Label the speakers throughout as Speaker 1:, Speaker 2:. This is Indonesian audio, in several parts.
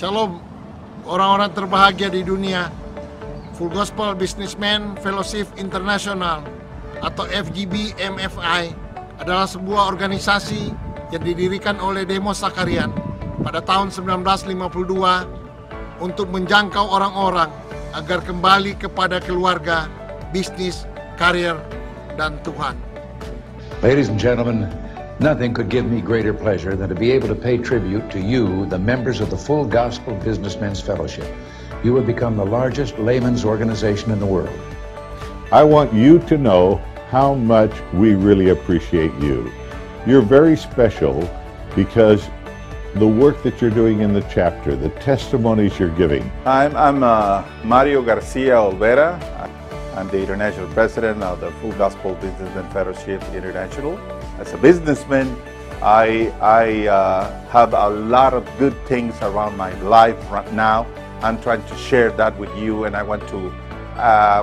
Speaker 1: Shalom, orang-orang terbahagia di dunia. Full Gospel Businessman Fellowship International atau FGB MFI adalah sebuah organisasi yang didirikan oleh Demos Sakarian pada tahun 1952 untuk menjangkau orang-orang agar kembali kepada keluarga, bisnis, karir, dan Tuhan.
Speaker 2: Ladies and gentlemen, nothing could give me greater pleasure than to be able to pay tribute to you, the members of the Full Gospel Businessmen's Fellowship. You have become the largest layman's organization in the world.
Speaker 3: I want you to know how much we really appreciate you. You're very special because the work that you're doing in the chapter, the testimonies you're giving.
Speaker 4: I'm Mario Garcia Olvera. I'm the international president of the Full Gospel Businessmen Fellowship International. As a businessman, I have a lot of good things around my life right now. I'm trying to share that with you, and I want to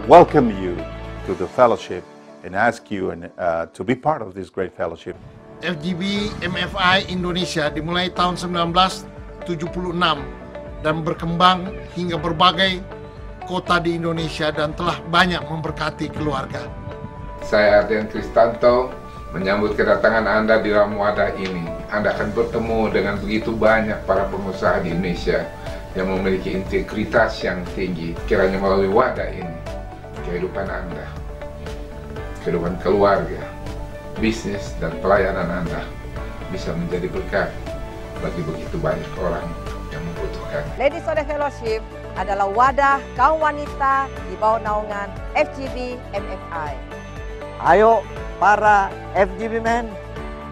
Speaker 4: welcome you to the fellowship and ask you to be part of this great fellowship.
Speaker 1: FGB MFI Indonesia dimulai tahun 1976 dan berkembang hingga berbagai kota di Indonesia dan telah banyak memberkati keluarga.
Speaker 5: Saya Ardian Kristanto menyambut kedatangan Anda di dalam wadah ini. Anda akan bertemu dengan begitu banyak para pengusaha di Indonesia yang memiliki integritas yang tinggi. Kiranya melalui wadah ini, kehidupan Anda, kehidupan keluarga, bisnis, dan pelayanan Anda bisa menjadi berkat bagi begitu banyak orang yang membutuhkan.
Speaker 6: Ladies of the Fellowship adalah wadah kaum wanita di bawah naungan FGB MFI.
Speaker 7: Ayo para FGB Men,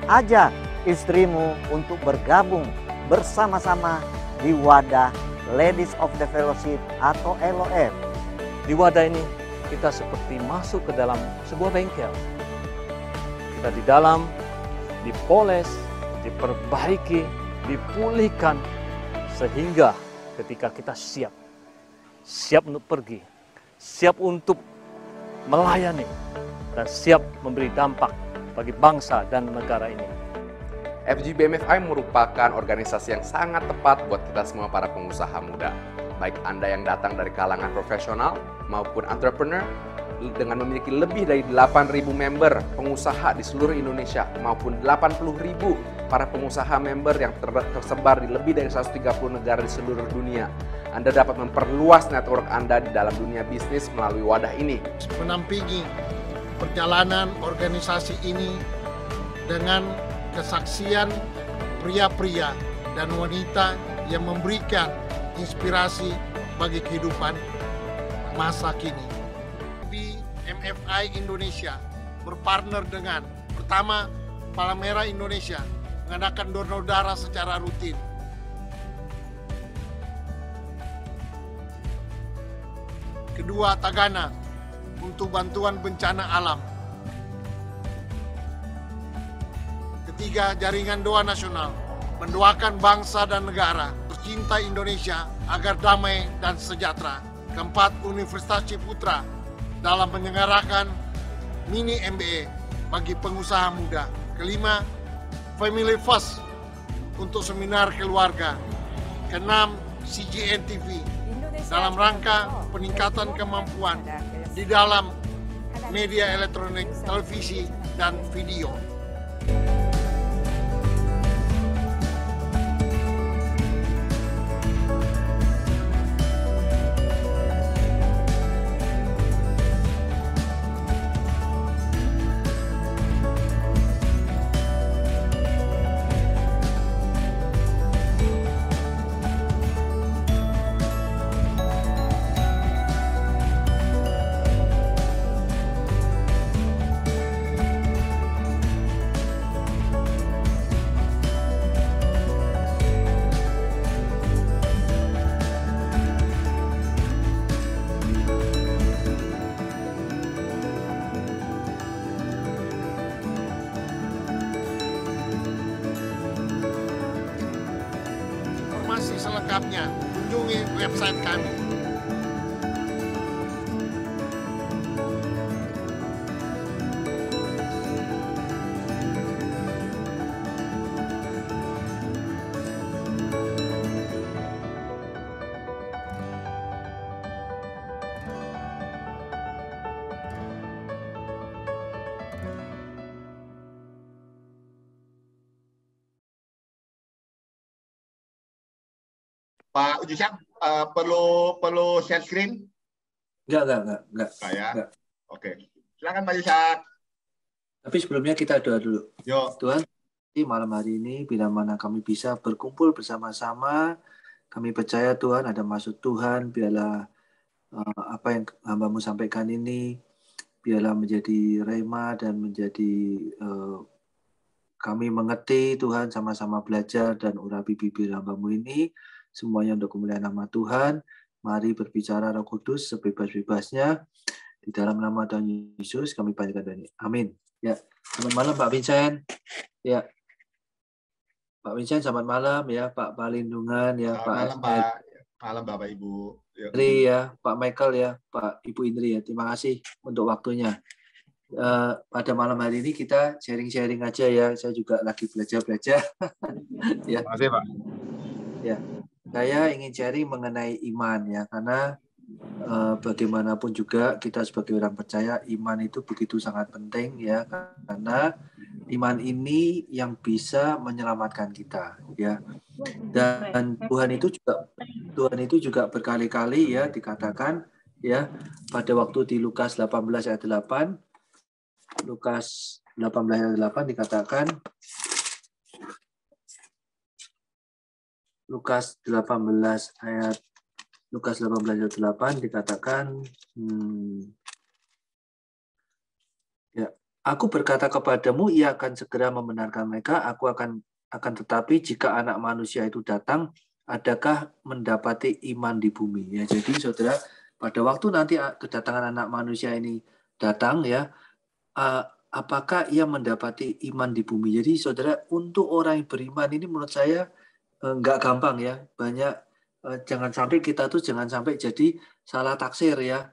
Speaker 7: ajak istrimu untuk bergabung bersama-sama di wadah Ladies of the Fellowship atau LOF.
Speaker 8: Di wadah ini kita seperti masuk ke dalam sebuah bengkel. Kita di dalam dipoles, diperbaiki, dipulihkan sehingga ketika kita siap untuk pergi, siap untuk melayani, dan siap memberi dampak bagi bangsa dan negara ini.
Speaker 9: FGB MFI merupakan organisasi yang sangat tepat buat kita semua para pengusaha muda. Baik Anda yang datang dari kalangan profesional maupun entrepreneur, dengan memiliki lebih dari 8.000 member pengusaha di seluruh Indonesia maupun 80.000 para pengusaha member yang tersebar di lebih dari 130 negara di seluruh dunia. Anda dapat memperluas network Anda di dalam dunia bisnis melalui wadah ini.
Speaker 1: Menampingi perjalanan organisasi ini dengan kesaksian pria-pria dan wanita yang memberikan inspirasi bagi kehidupan masa kini. Di MFI Indonesia berpartner dengan pertama Palang Merah Indonesia mengadakan donor darah secara rutin. Kedua, Tagana untuk bantuan bencana alam. Ketiga, Jaringan Doa Nasional mendoakan bangsa dan negara tercinta Indonesia agar damai dan sejahtera. Keempat, Universitas Ciputra dalam menyelenggarakan mini MBA bagi pengusaha muda. Kelima, Family First untuk seminar keluarga. Keenam, CGN TV dalam rangka peningkatan kemampuan di dalam media elektronik, televisi, dan video. Informasi selengkapnya kunjungi website kami.
Speaker 10: Pak Ujusyak, perlu share screen?
Speaker 11: Enggak.
Speaker 10: Ya.
Speaker 11: Enggak.
Speaker 10: Oke. Silakan Pak Ujusyak.
Speaker 11: Tapi sebelumnya kita doa dulu.
Speaker 10: Yuk.
Speaker 11: Tuhan, malam hari ini bila mana kami bisa berkumpul bersama-sama, kami percaya Tuhan ada maksud Tuhan, biarlah apa yang hamba-Mu sampaikan ini biarlah menjadi rema dan menjadi kami mengerti Tuhan, sama-sama belajar dan urapi bibir hamba-Mu ini semuanya untuk kemuliaan nama Tuhan. Mari berbicara Roh Kudus sebebas-bebasnya di dalam nama Tuhan Yesus kami panjatkan doa. Amin. Ya, selamat malam Pak Vincent. Ya, Pak Vincent selamat malam ya, Pak Palindungan ya, Pak
Speaker 10: Malam Pak. Malam Bapak Ibu.
Speaker 11: Indri ya, Pak Michael ya, Pak Ibu Indri ya. Terima kasih untuk waktunya. Pada malam hari ini kita sharing-sharing aja ya. Saya juga lagi belajar-belajar. Ya.
Speaker 10: Terima kasih Pak.
Speaker 11: Ya, saya ingin sharing mengenai iman ya, karena bagaimanapun juga kita sebagai orang percaya iman itu begitu sangat penting ya, karena iman ini yang bisa menyelamatkan kita ya. Dan Tuhan itu juga berkali-kali ya dikatakan ya pada waktu di Lukas 18 ayat 8 Lukas 18 ayat 8 dikatakan Lukas 18 ayat 8 dikatakan ya, aku berkata kepadamu ia akan segera membenarkan mereka, aku akan tetapi jika anak manusia itu datang, adakah mendapati iman di bumi? Ya, jadi saudara, pada waktu nanti kedatangan anak manusia ini datang ya, apakah ia mendapati iman di bumi? Jadi saudara, untuk orang yang beriman ini menurut saya nggak gampang ya, banyak jangan sampai jadi salah taksir ya.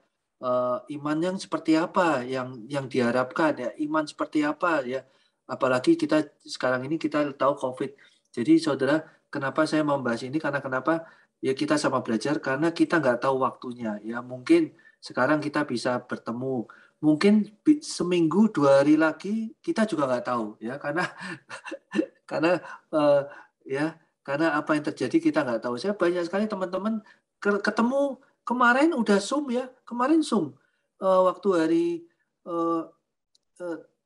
Speaker 11: Iman yang seperti apa yang diharapkan ya, iman seperti apa ya, apalagi kita sekarang ini kita tahu COVID. Jadi saudara, kenapa saya membahas ini, karena kenapa ya kita sama belajar, karena kita nggak tahu waktunya ya. Mungkin sekarang kita bisa bertemu, mungkin seminggu 2 hari lagi kita juga nggak tahu ya, karena karena apa yang terjadi kita nggak tahu. Saya banyak sekali teman-teman ketemu kemarin udah Zoom ya, kemarin Zoom waktu hari 3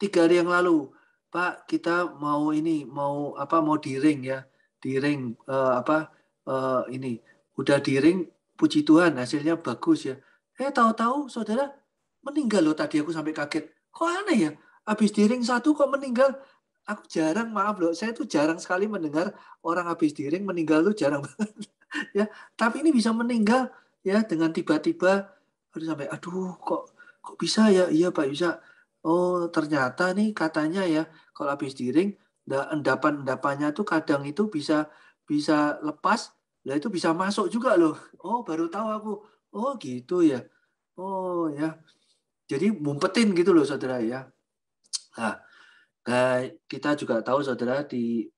Speaker 11: hari yang lalu, Pak kita mau di ring ya, di ring ini udah di ring, puji Tuhan hasilnya bagus ya. Tahu-tahu saudara meninggal loh, tadi aku sampai kaget, kok aneh ya, habis di ring 1 kok meninggal. Aku jarang, maaf loh, saya tuh jarang sekali mendengar orang habis di ring meninggal tuh jarang banget ya. Tapi ini bisa meninggal ya dengan tiba-tiba, kok bisa ya? Iya Pak Yusa. Oh ternyata nih katanya ya kalau habis di ring, endapan-endapannya tuh kadang itu bisa lepas, lah itu bisa masuk juga loh. Oh baru tahu aku. Oh gitu ya. Oh ya. Jadi ngumpetin gitu loh saudara ya. Nah, kita juga tahu saudara di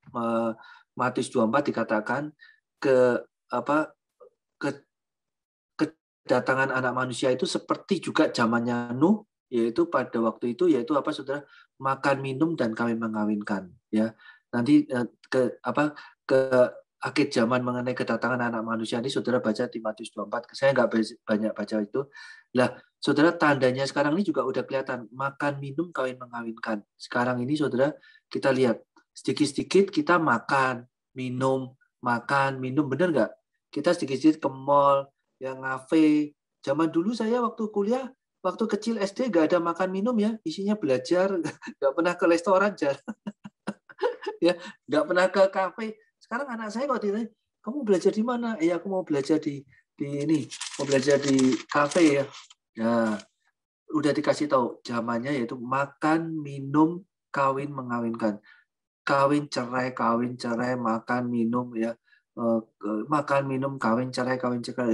Speaker 11: Matius 24 dikatakan kedatangan anak manusia itu seperti juga zamannya Nuh, yaitu pada waktu itu yaitu saudara, makan minum dan kawin mengawinkan ya. Nanti ke akhir zaman mengenai kedatangan anak manusia ini saudara baca di Matius 24. Saya nggak banyak baca itu. Lah saudara, tandanya sekarang ini juga udah kelihatan, makan minum kawin mengawinkan. Sekarang ini saudara kita lihat sedikit-sedikit kita makan minum, bener nggak? Kita sedikit-sedikit ke mall, yang ngafe. Zaman dulu saya waktu kuliah, waktu kecil SD nggak ada makan minum ya, isinya belajar, nggak pernah ke restoran ya, nggak pernah ke kafe. Sekarang anak saya kalau ditanya, kamu belajar di mana? Aku mau belajar di mau belajar di kafe ya. Nah, udah dikasih tahu zamannya yaitu makan, minum, kawin, mengawinkan. Kawin, cerai, makan, minum ya. Makan, minum, kawin, cerai.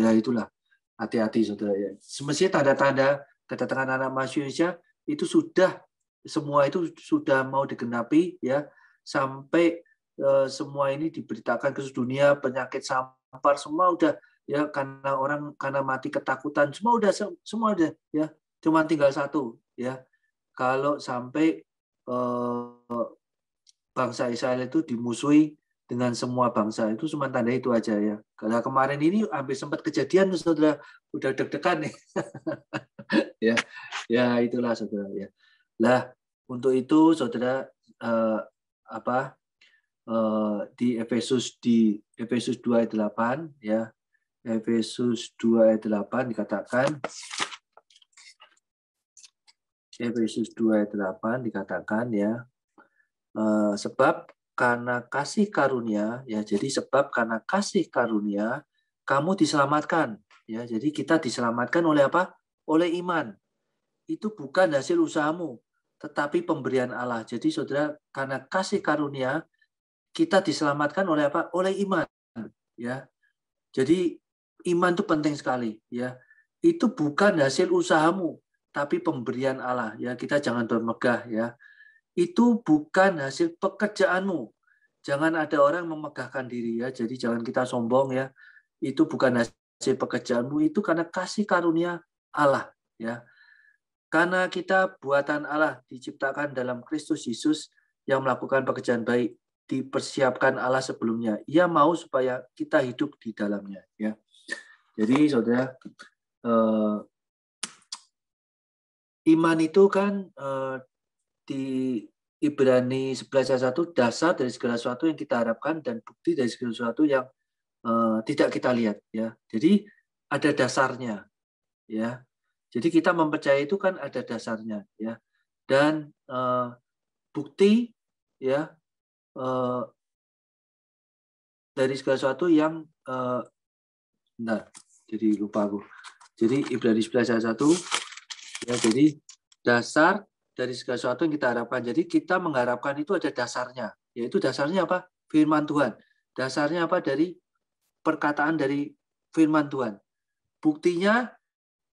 Speaker 11: Ya itulah. Hati-hati saudara ya. Semestinya tanda-tanda kedatangan anak manusia itu semua itu sudah mau digenapi ya, sampai semua ini diberitakan ke seluruh dunia, penyakit sampar semua udah ya, karena mati ketakutan semua udah ya, cuma tinggal satu ya, kalau sampai bangsa Israel itu dimusuhi dengan semua bangsa. Itu cuma tanda itu aja ya. Karena kemarin ini hampir sempat kejadian tuh saudara, udah deg-degan nih. ya itulah saudara ya. Lah untuk itu saudara di Efesus 2 ayat 8 ya. Efesus 2 ayat 8 dikatakan, Efesus 2 ayat 8 dikatakan ya, sebab karena kasih karunia ya, jadi sebab karena kasih karunia kamu diselamatkan ya. Jadi kita diselamatkan oleh apa? Oleh iman. Itu bukan hasil usahamu, tetapi pemberian Allah. Jadi saudara, karena kasih karunia kita diselamatkan oleh apa? Oleh iman ya. Jadi iman itu penting sekali ya. Itu bukan hasil usahamu, tapi pemberian Allah ya. Kita jangan bermegah ya. Itu bukan hasil pekerjaanmu. Jangan ada orang memegahkan diri ya. Jadi jangan kita sombong ya. Itu bukan hasil pekerjaanmu, itu karena kasih karunia Allah ya. Karena kita buatan Allah, diciptakan dalam Kristus Yesus yang melakukan pekerjaan baik, dipersiapkan Allah sebelumnya. Ia mau supaya kita hidup di dalamnya ya. Jadi saudara, iman itu kan di Ibrani 11 ayat 1 dasar dari segala sesuatu yang kita harapkan dan bukti dari segala sesuatu yang tidak kita lihat ya. Jadi ada dasarnya ya. Jadi kita mempercayai itu kan ada dasarnya ya. Dan bukti ya dari segala sesuatu yang jadi lupa aku. Jadi Ibrani 11 ayat 1 ya, jadi dasar dari segala sesuatu yang kita harapkan. Jadi kita mengharapkan itu ada dasarnya. Yaitu dasarnya apa? Firman Tuhan. Dasarnya apa? Dari perkataan dari firman Tuhan. Buktinya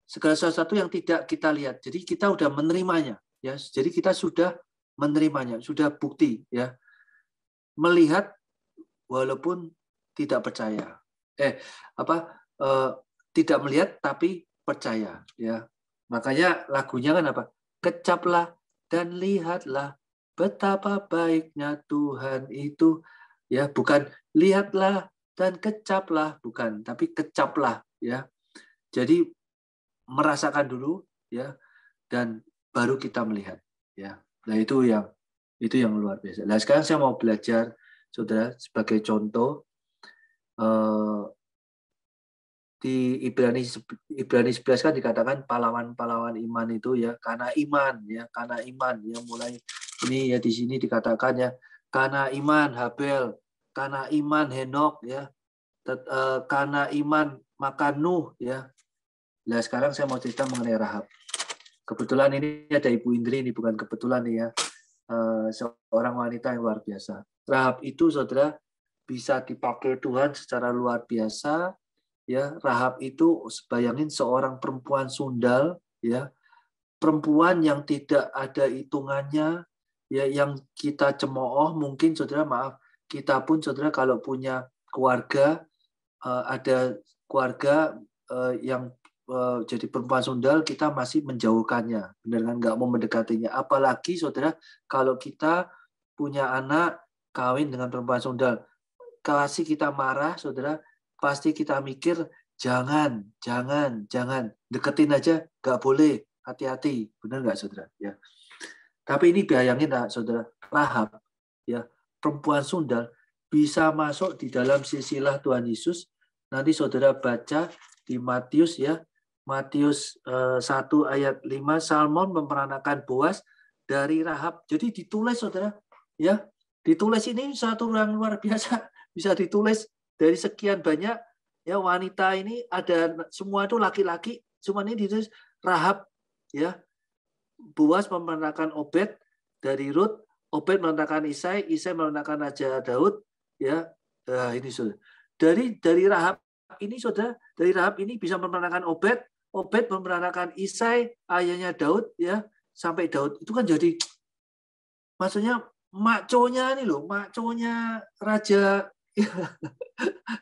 Speaker 11: segala sesuatu yang tidak kita lihat. Jadi kita sudah menerimanya ya. Jadi kita sudah menerimanya, sudah bukti ya. Melihat walaupun tidak percaya. Tidak melihat tapi percaya ya. Makanya lagunya kan apa? Kecaplah dan lihatlah betapa baiknya Tuhan itu ya, bukan lihatlah dan kecaplah, bukan, tapi kecaplah ya. Jadi merasakan dulu ya, dan baru kita melihat ya. Nah itu yang luar biasa. Nah sekarang saya mau belajar saudara sebagai contoh di Ibrani 11 kan dikatakan pahlawan-pahlawan iman itu ya, karena iman ya, karena iman ya, mulai ini ya di sini dikatakan ya, karena iman Habel, karena iman Henok ya, karena iman maka Nuh ya. Nah sekarang saya mau cerita mengenai Rahab. Kebetulan ini ada Ibu Indri, ini bukan kebetulan nih ya, seorang wanita yang luar biasa. Rahab itu saudara bisa dipakai Tuhan secara luar biasa. Ya, Rahab itu bayangin seorang perempuan sundal ya, perempuan yang tidak ada hitungannya ya, yang kita cemooh mungkin saudara, maaf, kita pun saudara kalau punya keluarga, ada keluarga yang jadi perempuan sundal, kita masih menjauhkannya, benar kan, nggak mau mendekatinya. Apalagi saudara kalau kita punya anak kawin dengan perempuan sundal, kasih kita marah saudara, pasti kita mikir jangan deketin aja, nggak boleh, hati-hati, benar nggak saudara ya. Tapi ini bayangin saudara, Rahab ya, perempuan sundal bisa masuk di dalam silsilah Tuhan Yesus. Nanti saudara baca di Matius ya, Matius 1 ayat 5, Salmon memperanakan Boas dari Rahab. Jadi ditulis saudara ya, ditulis ini satu orang luar biasa, bisa ditulis dari sekian banyak ya wanita ini, ada semua itu laki-laki, cuma ini ditulis Rahab ya. Boas memenangkan Obed dari Rut, Obed memenangkan Isai, Isai memenangkan Raja Daud ya. Nah, ini saudara. Dari Rahab ini saudara, dari Rahab ini bisa memenangkan Obed, Obed memenangkan Isai, ayahnya Daud ya, sampai Daud. Itu kan jadi maksudnya maconya ini loh, maconya raja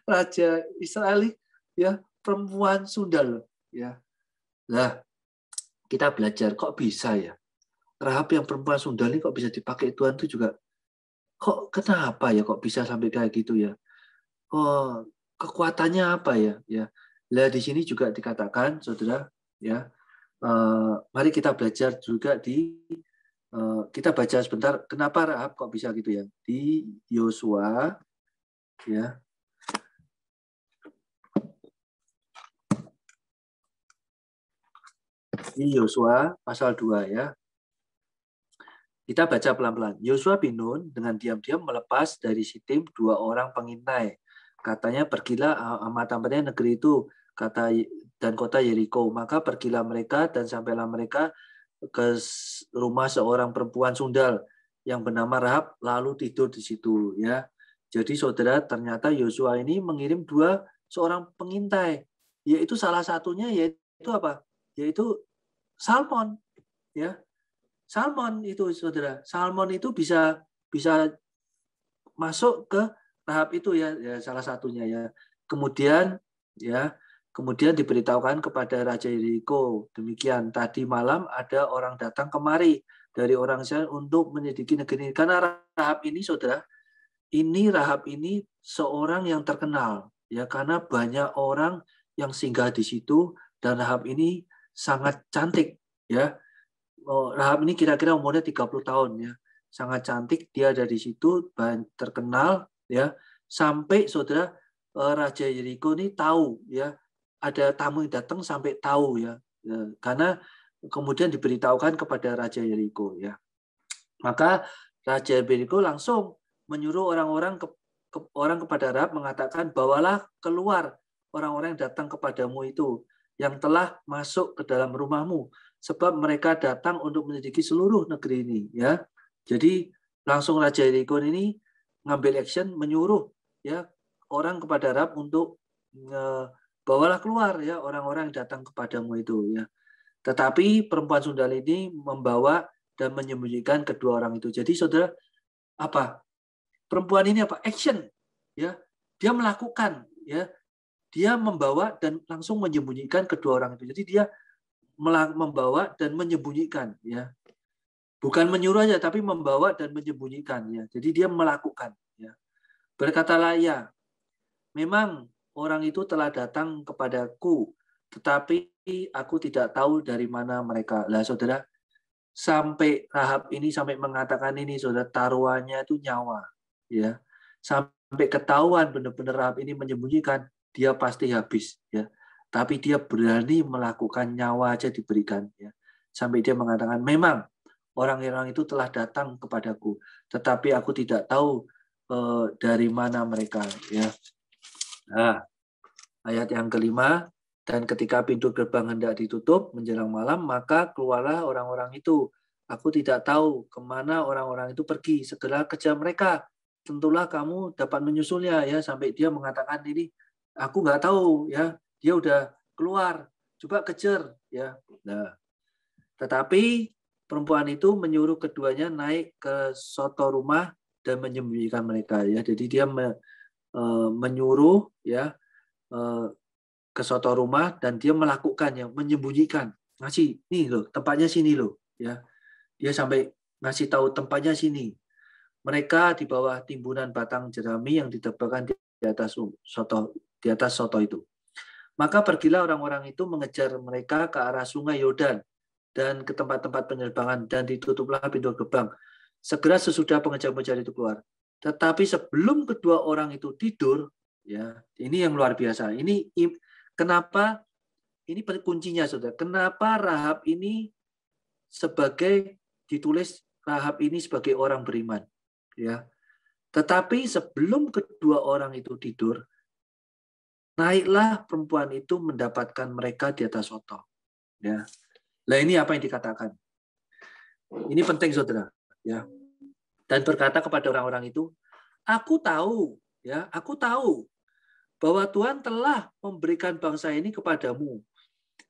Speaker 11: Raja Israel ya, perempuan sundal ya. Nah, kita belajar kok bisa ya, Rahab yang perempuan sundal ini kok bisa dipakai Tuhan itu juga kok kenapa ya kok bisa sampai kayak gitu ya? Oh, kekuatannya apa ya? Ya, lah di sini juga dikatakan, saudara, ya. Mari kita belajar juga kita baca sebentar. Kenapa Rahab kok bisa gitu ya? Di Yosua, ya. Di Yosua pasal 2 ya. Kita baca pelan-pelan. Yosua bin Nun dengan diam-diam melepas dari Sitim 2 orang pengintai. Katanya, pergilah amat-amatnya negeri itu, dan kota Yeriko. Maka pergilah mereka dan sampailah mereka ke rumah seorang perempuan sundal yang bernama Rahab, lalu tidur di situ. Ya. Jadi saudara, ternyata Yosua ini mengirim 2 seorang pengintai. Yaitu salah satunya yaitu apa? Yaitu Salmon. Ya. Salmon itu, saudara. Salmon itu bisa masuk ke Rahab itu ya, salah satunya ya. Kemudian diberitahukan kepada Raja Yeriko, demikian, tadi malam ada orang datang kemari dari orang Israel untuk menyelidiki negeri ini. Karena Rahab ini, saudara, Rahab ini seorang yang terkenal ya, karena banyak orang yang singgah di situ, dan Rahab ini sangat cantik ya. Rahab ini kira-kira umurnya 30 tahun ya. Sangat cantik, dia ada di situ, terkenal ya. Sampai saudara, Raja Yeriko ini tahu ya, ada tamu yang datang sampai tahu ya. Karena kemudian diberitahukan kepada Raja Yeriko ya. Maka Raja Yeriko langsung menyuruh orang kepada Rahab, mengatakan, bawalah keluar orang-orang yang datang kepadamu itu, yang telah masuk ke dalam rumahmu, sebab mereka datang untuk menyelidiki seluruh negeri ini ya. Jadi langsung Raja Yeriko ini ngambil action, menyuruh ya orang kepada Rahab untuk bawalah keluar ya orang-orang yang datang kepadamu itu ya. Tetapi perempuan sundal ini membawa dan menyembunyikan kedua orang itu. Jadi saudara, apa? Perempuan ini apa? Action ya. Dia melakukan ya. Dia membawa dan langsung menyembunyikan kedua orang itu. Jadi dia membawa dan menyembunyikan ya, bukan menyuruh aja, tapi membawa dan menyembunyikan ya. Jadi dia melakukan ya. Berkatalah ia, memang orang itu telah datang kepadaku, tetapi aku tidak tahu dari mana mereka. Lah saudara, sampai Rahab ini sampai mengatakan ini, saudara, taruhannya itu nyawa ya. Sampai ketahuan benar-benar Rahab ini menyembunyikan, dia pasti habis ya. Tapi dia berani melakukan, nyawa aja diberikan ya. Sampai dia mengatakan, memang orang-orang itu telah datang kepadaku, tetapi aku tidak tahu dari mana mereka ya. Nah, ayat yang kelima, dan ketika pintu gerbang hendak ditutup menjelang malam, maka keluarlah orang-orang itu. Aku tidak tahu kemana orang-orang itu pergi, segera kejar mereka. Tentulah kamu dapat menyusulnya ya. Sampai dia mengatakan ini, aku nggak tahu ya. Dia udah keluar, coba kejar ya. Nah, tetapi perempuan itu menyuruh keduanya naik ke soto rumah dan menyembunyikan mereka ya. Jadi dia menyuruh ya ke soto rumah dan dia melakukannya, menyembunyikan, ngasih nih loh, tempatnya sini loh ya. Dia sampai ngasih tahu tempatnya sini. Mereka di bawah timbunan batang jerami yang ditebarkan di atas soto itu. Maka pergilah orang-orang itu mengejar mereka ke arah sungai Yordan dan ke tempat-tempat penyerbangan, dan ditutuplah pintu gerbang. Segera sesudah pengejar-pengejar itu keluar. Tetapi sebelum kedua orang itu tidur, ya, ini yang luar biasa. Ini kenapa? Ini kuncinya, saudara. Kenapa Rahab ini ditulis Rahab ini sebagai orang beriman, ya. Tetapi sebelum kedua orang itu tidur, naiklah perempuan itu mendapatkan mereka di atas soto. Ya. Nah, ini apa yang dikatakan? Ini penting, saudara. Ya. Dan berkata kepada orang-orang itu, aku tahu bahwa Tuhan telah memberikan bangsa ini kepadamu,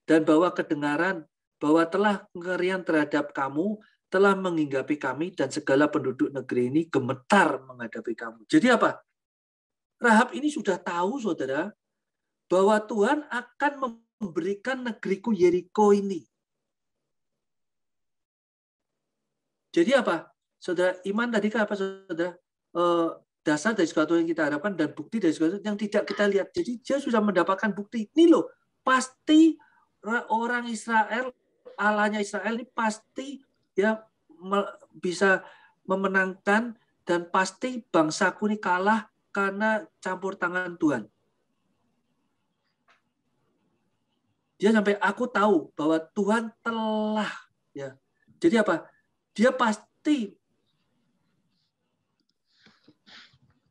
Speaker 11: dan bahwa kedengaran bahwa telah kengerian terhadap kamu telah menghinggapi kami, dan segala penduduk negeri ini gemetar menghadapi kamu. Jadi apa? Rahab ini sudah tahu, saudara, bahwa Tuhan akan memberikan negeriku Yeriko ini. Jadi apa? Saudara, iman tadi apa, saudara? dasar dari sesuatu yang kita harapkan dan bukti dari sesuatu yang tidak kita lihat. Jadi dia sudah mendapatkan bukti. Ini loh, pasti orang Israel, Allahnya Israel ini pasti ya bisa memenangkan, dan pasti bangsaku ini kalah karena campur tangan Tuhan. Dia sampai aku tahu bahwa Tuhan telah, ya. Jadi apa? Dia pasti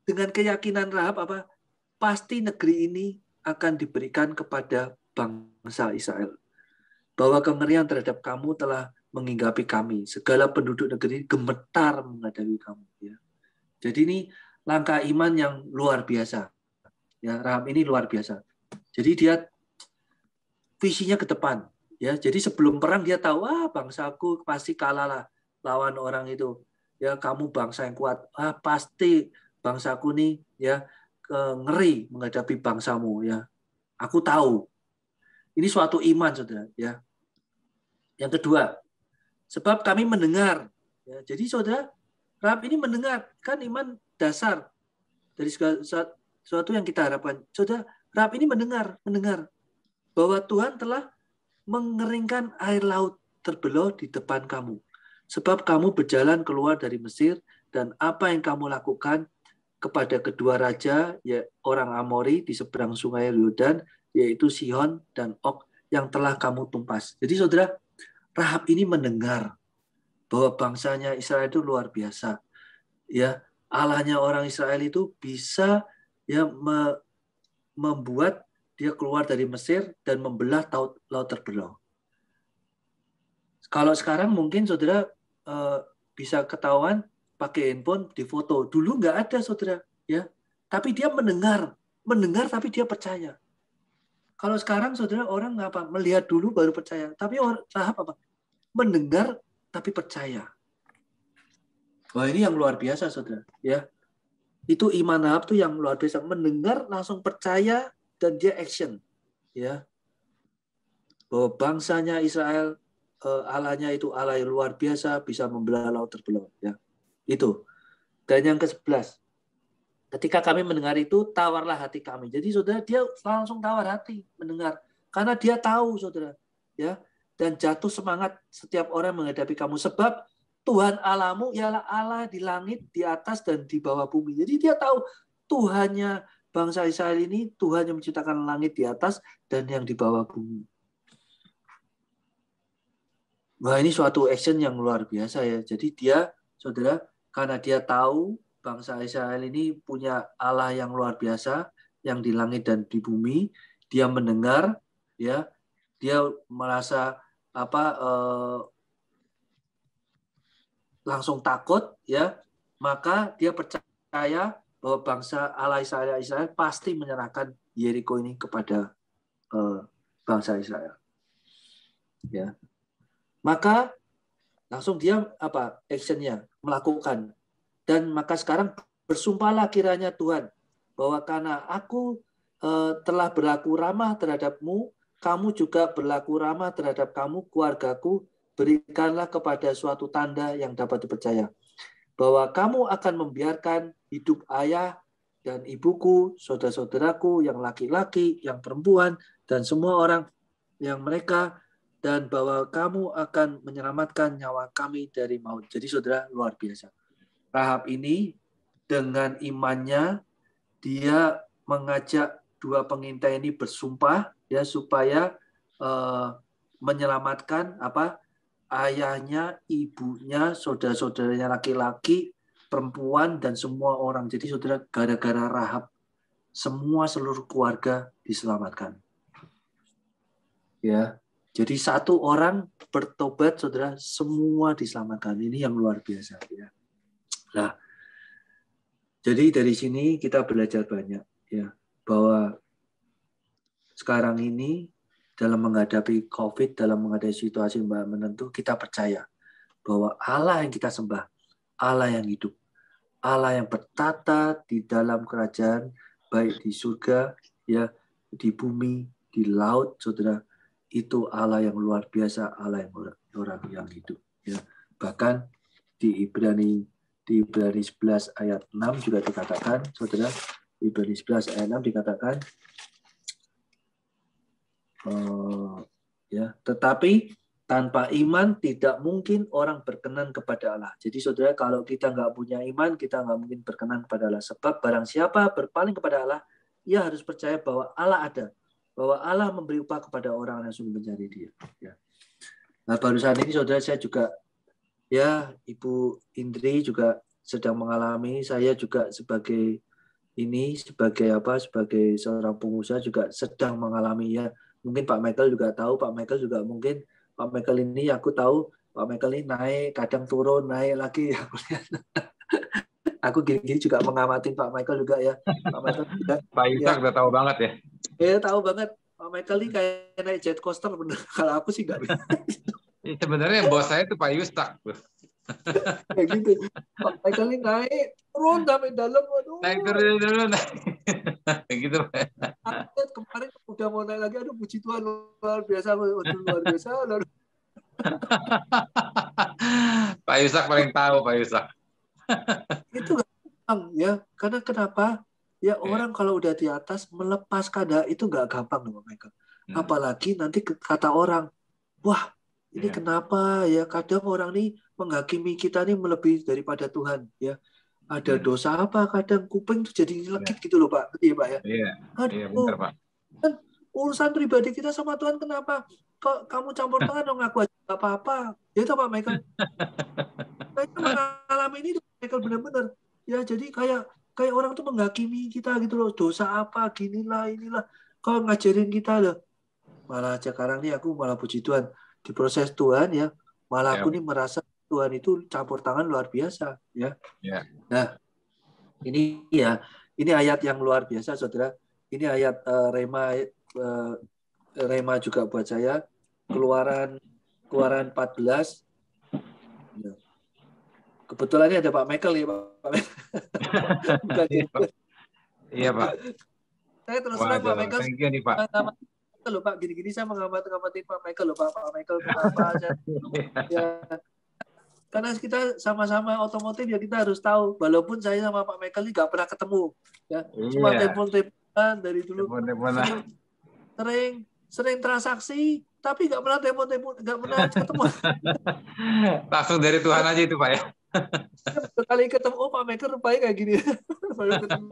Speaker 11: dengan keyakinan Rahab apa? Pasti negeri ini akan diberikan kepada bangsa Israel. Bahwa kengerian terhadap kamu telah menghinggapi kami. Segala penduduk negeri gemetar menghadapi kamu. Ya. Jadi ini langkah iman yang luar biasa. Ya, Rahab ini luar biasa. Jadi dia visinya ke depan. Ya, jadi sebelum perang dia tahu, bangsaku pasti kalah lah lawan orang itu. Ya, kamu bangsa yang kuat. Pasti bangsaku nih ya ngeri menghadapi bangsamu ya. Aku tahu. Ini suatu iman, saudara. Ya. Yang kedua, sebab kami mendengar. Ya, jadi saudara, Rahab ini mendengar, kan iman dasar dari sesuatu yang kita harapkan. Saudara, Rahab ini mendengar bahwa Tuhan telah mengeringkan air laut terbelah di depan kamu. Sebab kamu berjalan keluar dari Mesir, dan apa yang kamu lakukan kepada kedua raja, ya orang Amori di seberang sungai Yordan, yaitu Sihon dan Og, yang telah kamu tumpas. Jadi saudara, Rahab ini mendengar bahwa bangsanya Israel itu luar biasa. Ya, Allahnya orang Israel itu bisa ya membuat dia keluar dari Mesir dan membelah laut terbelah. Kalau sekarang mungkin saudara bisa ketahuan pakai handphone di foto. Dulu nggak ada, saudara, ya. Tapi dia mendengar tapi dia percaya. Kalau sekarang saudara orang apa? Melihat dulu baru percaya. Tapi Rahab apa? Mendengar tapi percaya. Wah, ini yang luar biasa, saudara, ya. Itu iman Rahab tuh yang luar biasa. Mendengar langsung percaya dan dia action, ya. Bahwa bangsanya Israel, Allahnya itu Allah yang luar biasa, bisa membelah laut terbelah, ya. Itu. Dan yang ke-11, ketika kami mendengar itu, tawarlah hati kami. Jadi saudara, dia langsung tawar hati mendengar, karena dia tahu, saudara, ya. Dan jatuh semangat setiap orang menghadapi kamu, sebab Tuhan Allahmu ialah Allah di langit, di atas dan di bawah bumi. Jadi dia tahu Tuhannya bangsa Israel ini, Tuhan yang menciptakan langit di atas dan yang di bawah bumi. Wah, ini suatu action yang luar biasa, ya. Jadi dia, saudara, karena dia tahu bangsa Israel ini punya Allah yang luar biasa, yang di langit dan di bumi, dia mendengar, ya, dia merasa langsung takut, ya, maka dia percaya bahwa bangsa Allah Israel pasti menyerahkan Yeriko ini kepada bangsa Israel, ya. Maka langsung dia actionnya melakukan. Dan maka sekarang bersumpahlah kiranya Tuhan bahwa karena aku telah berlaku ramah terhadapmu, kamu juga berlaku ramah terhadap kamu, keluargaku. Berikanlah kepada suatu tanda yang dapat dipercaya, bahwa kamu akan membiarkan hidup ayah dan ibuku, saudara-saudaraku yang laki-laki, yang perempuan, dan semua orang yang mereka, dan bahwa kamu akan menyelamatkan nyawa kami dari maut. Jadi saudara, luar biasa. Rahab ini dengan imannya, dia mengajak dua pengintai ini bersumpah, ya, supaya menyelamatkan ayahnya, ibunya, saudara-saudaranya laki-laki, perempuan, dan semua orang. Jadi saudara, gara-gara Rahab, seluruh keluarga diselamatkan. Ya. Jadi satu orang bertobat, saudara, semua diselamatkan. Ini yang luar biasa, ya. Nah, jadi dari sini kita belajar banyak, ya, bahwa sekarang ini dalam menghadapi COVID, dalam menghadapi situasi yang menentu, kita percaya bahwa Allah yang kita sembah, Allah yang hidup, Allah yang bertata di dalam kerajaan, baik di surga, ya, di bumi, di laut, saudara. Itu Allah yang luar biasa, Allah yang orang yang hidup, ya. Bahkan di Di Ibrani 11 ayat 6 juga dikatakan, saudara, di Ibrani 11 ayat 6 dikatakan, ya, tetapi tanpa iman tidak mungkin orang berkenan kepada Allah. Jadi saudara, kalau kita nggak punya iman, kita nggak mungkin berkenan kepada Allah. Sebab barang siapa berpaling kepada Allah, ia harus percaya bahwa Allah ada, bahwa Allah memberi upah kepada orang yang sungguh mencari Dia. Ya. Nah, baru saat ini saudara, saya juga, ya, Ibu Indri juga sedang mengalami, saya juga sebagai sebagai seorang pengusaha juga sedang mengalami, ya. Mungkin Pak Michael juga tahu, Pak Michael juga mungkin, Pak Michael ini aku tahu, Pak Michael ini naik, kadang turun, naik lagi. Aku gini-gini juga mengamati Pak Michael juga, ya. Pak Michael juga,
Speaker 5: Pak Yusak
Speaker 11: ya,
Speaker 5: udah tahu banget ya.
Speaker 11: tahu banget. Pak Michael ini kayak naik jet coaster, bener. Kalau aku sih nggak bisa.
Speaker 5: Sebenarnya bos saya itu Pak Yusak.
Speaker 11: Kayak gitu. Pak Michael ini naik, turun sampai dalam, waduh.
Speaker 5: Naik turun. Kayak gitu.
Speaker 11: Kemarin udah mau naik lagi, aduh puji Tuhan, luar biasa, luar biasa.
Speaker 5: Pak Yusak paling tahu, Pak Yusak.
Speaker 11: Itu gampang, ya. Karena kenapa? Ya, orang kalau udah di atas melepaskan itu nggak gampang loh, Pak Michael. Apalagi nanti kata orang, wah, ini kenapa ya? Kadang orang ini menghakimi kita ini melebihi daripada Tuhan, ya. Ada dosa apa? Kadang kuping tuh jadi lekit gitu loh, Pak. Iya, Pak, ya.
Speaker 5: Iya,
Speaker 11: Aduh,
Speaker 5: benar, Pak.
Speaker 11: Kan urusan pribadi kita sama Tuhan, kenapa kok kamu campur tangan dong, aku aja nggak apa-apa. Ya itu Pak Michael. Saya mengalami ini Pak Michael, benar-benar. Ya, jadi kayak orang tuh menghakimi kita gitu loh. Dosa apa? Ginilah, inilah. Kau ngajarin kita loh. Malah sekarang nih aku malah puji Tuhan. Di proses Tuhan, ya, malah aku nih merasa Tuhan itu campur tangan luar biasa, ya. Nah, ini ayat yang luar biasa, saudara. Ini ayat Rema juga buat saya. Keluaran 14. Ya. Kebetulan ini ada Pak Michael, ya, Pak.
Speaker 5: Iya, Pak.
Speaker 11: Saya terus terang Pak Michael.
Speaker 5: Thank you nih, Pak.
Speaker 11: Loh, Pak, gini-gini saya mengamati Pak Michael loh, Pak Michael kenapa aja. Ya. Karena kita sama-sama otomotif, ya kita harus tahu. Walaupun saya sama Pak Michael ini nggak pernah ketemu, ya. Cuma telepon-teleponan dari dulu. Sering transaksi, tapi nggak pernah telepon-telepon, nggak pernah ketemu.
Speaker 5: Langsung dari Tuhan aja itu, Pak, ya.
Speaker 11: Sekali ketemu, oh Pak Michael rupanya kayak gini. Baru ketemu.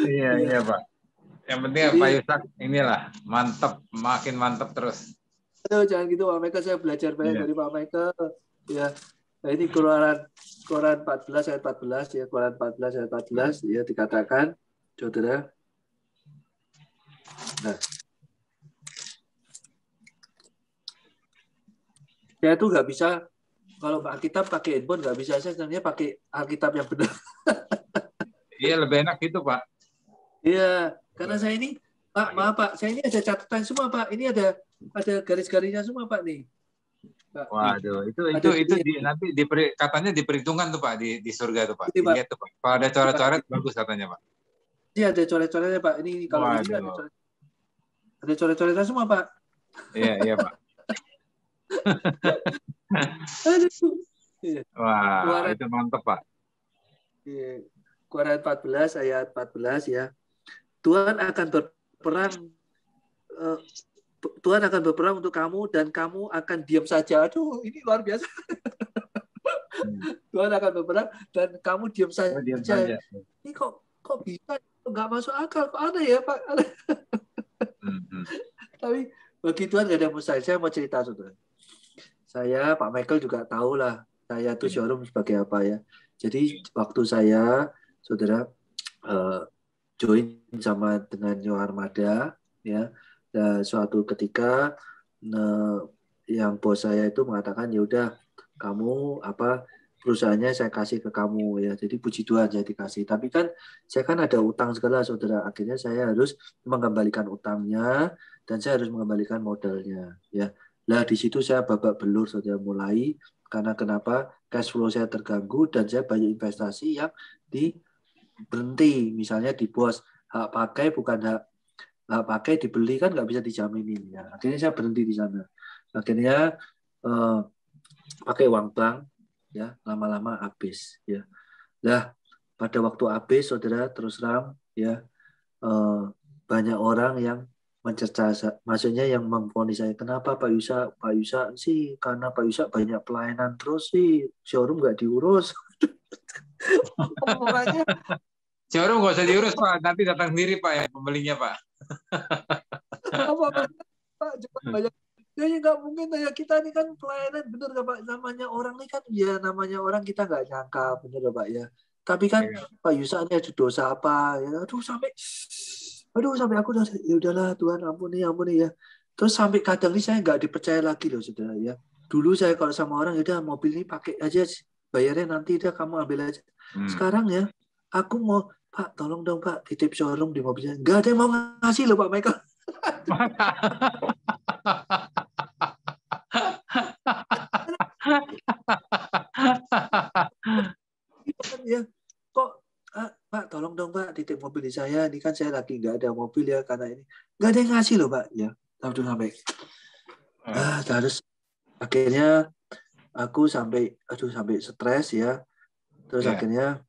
Speaker 5: Iya, Pak. Yang penting Pak Yusak inilah mantap, makin mantap terus.
Speaker 11: Aduh, jangan gitu Pak Michael, saya belajar banyak dari Pak Michael. Ya, nah, ini keluaran 14 ayat 14, ya, keluaran 14 ayat 14, ya, dikatakan, saudara. Nah, saya tuh nggak bisa, kalau Alkitab pakai handphone nggak bisa, saya sebenarnya pakai Alkitab yang benar.
Speaker 5: Iya, lebih enak gitu, Pak.
Speaker 11: Iya, karena saya ini, Pak, maaf Pak, saya ini ada catatan semua Pak. Ini ada garis-garisnya semua Pak nih. Pak,
Speaker 5: waduh,
Speaker 11: nih.
Speaker 5: nanti katanya diperhitungkan tuh Pak di surga tuh Pak. Dilihat tuh Pak. Kalau ada coret-coret bagus katanya Pak.
Speaker 11: Iya, ada coret-coretnya Pak. Ini kalau ini ada coret-coretnya semua Pak.
Speaker 5: Iya Pak. Wah, itu mantap Pak.
Speaker 11: Keluaran 14 ayat 14, ya. Tuhan akan berperang untuk kamu dan kamu akan diam saja. Aduh, ini luar biasa. Tuhan akan berperang dan kamu diam saja. Ini kok bisa? Nggak masuk akal. Kok aneh ya Pak? Tapi bagi Tuhan nggak ada mustahil. Saya mau cerita, saudara. Saya, Pak Michael juga tahu lah. Saya tuh showroom sebagai apa ya. Jadi waktu saya, saudara, join sama dengan New Armada, ya, dan suatu ketika yang bos saya itu mengatakan, ya udah kamu perusahaannya saya kasih ke kamu, ya. Jadi puji Tuhan saya dikasih. Tapi kan saya kan ada utang segala, saudara. Akhirnya saya harus mengembalikan utangnya dan saya harus mengembalikan modalnya, ya. Lah di situ saya babak belur, saudara, mulai karena kenapa? Cash flow saya terganggu dan saya banyak investasi yang berhenti, misalnya di bos hak pakai bukan hak pakai dibeli kan nggak bisa dijaminin, ya. Akhirnya saya berhenti di sana. Akhirnya pakai uang bank, ya lama-lama habis, ya. Nah, pada waktu habis, saudara terus terang, ya banyak orang yang mencerca, maksudnya yang memvonis saya, kenapa Pak Yusa sih, karena Pak Yusa banyak pelayanan terus sih, showroom nggak diurus. Omongannya
Speaker 12: showroom nggak usah diurus Pak, nanti datang sendiri Pak ya pembelinya Pak.
Speaker 11: Pak cuma banyak. Ya nggak mungkin ya, kita ini kan pelayanan, bener nggak Pak? Namanya orang ini kan, ya namanya orang kita nggak nyangka, bener nggak Pak ya? Tapi kan Pak Yusa ini ada dosa apa? Ya, aduh sampai aku udah, ya udahlah Tuhan ampuni ya. Terus sampai kadang ini saya nggak dipercaya lagi loh saudara ya. Dulu saya kalau sama orang, udah mobil ini pakai aja, bayarnya nanti udah kamu ambil aja. Sekarang ya, aku mau, Pak tolong dong Pak titip showroom di mobilnya. Nggak ada yang mau ngasih loh Pak Michael. Ya, kok Pak tolong dong Pak titip mobil di saya, ini kan saya lagi nggak ada mobil ya, karena ini nggak ada yang ngasih loh Pak ya. Tahu sampai terus akhirnya aku sampai stres ya. Terus akhirnya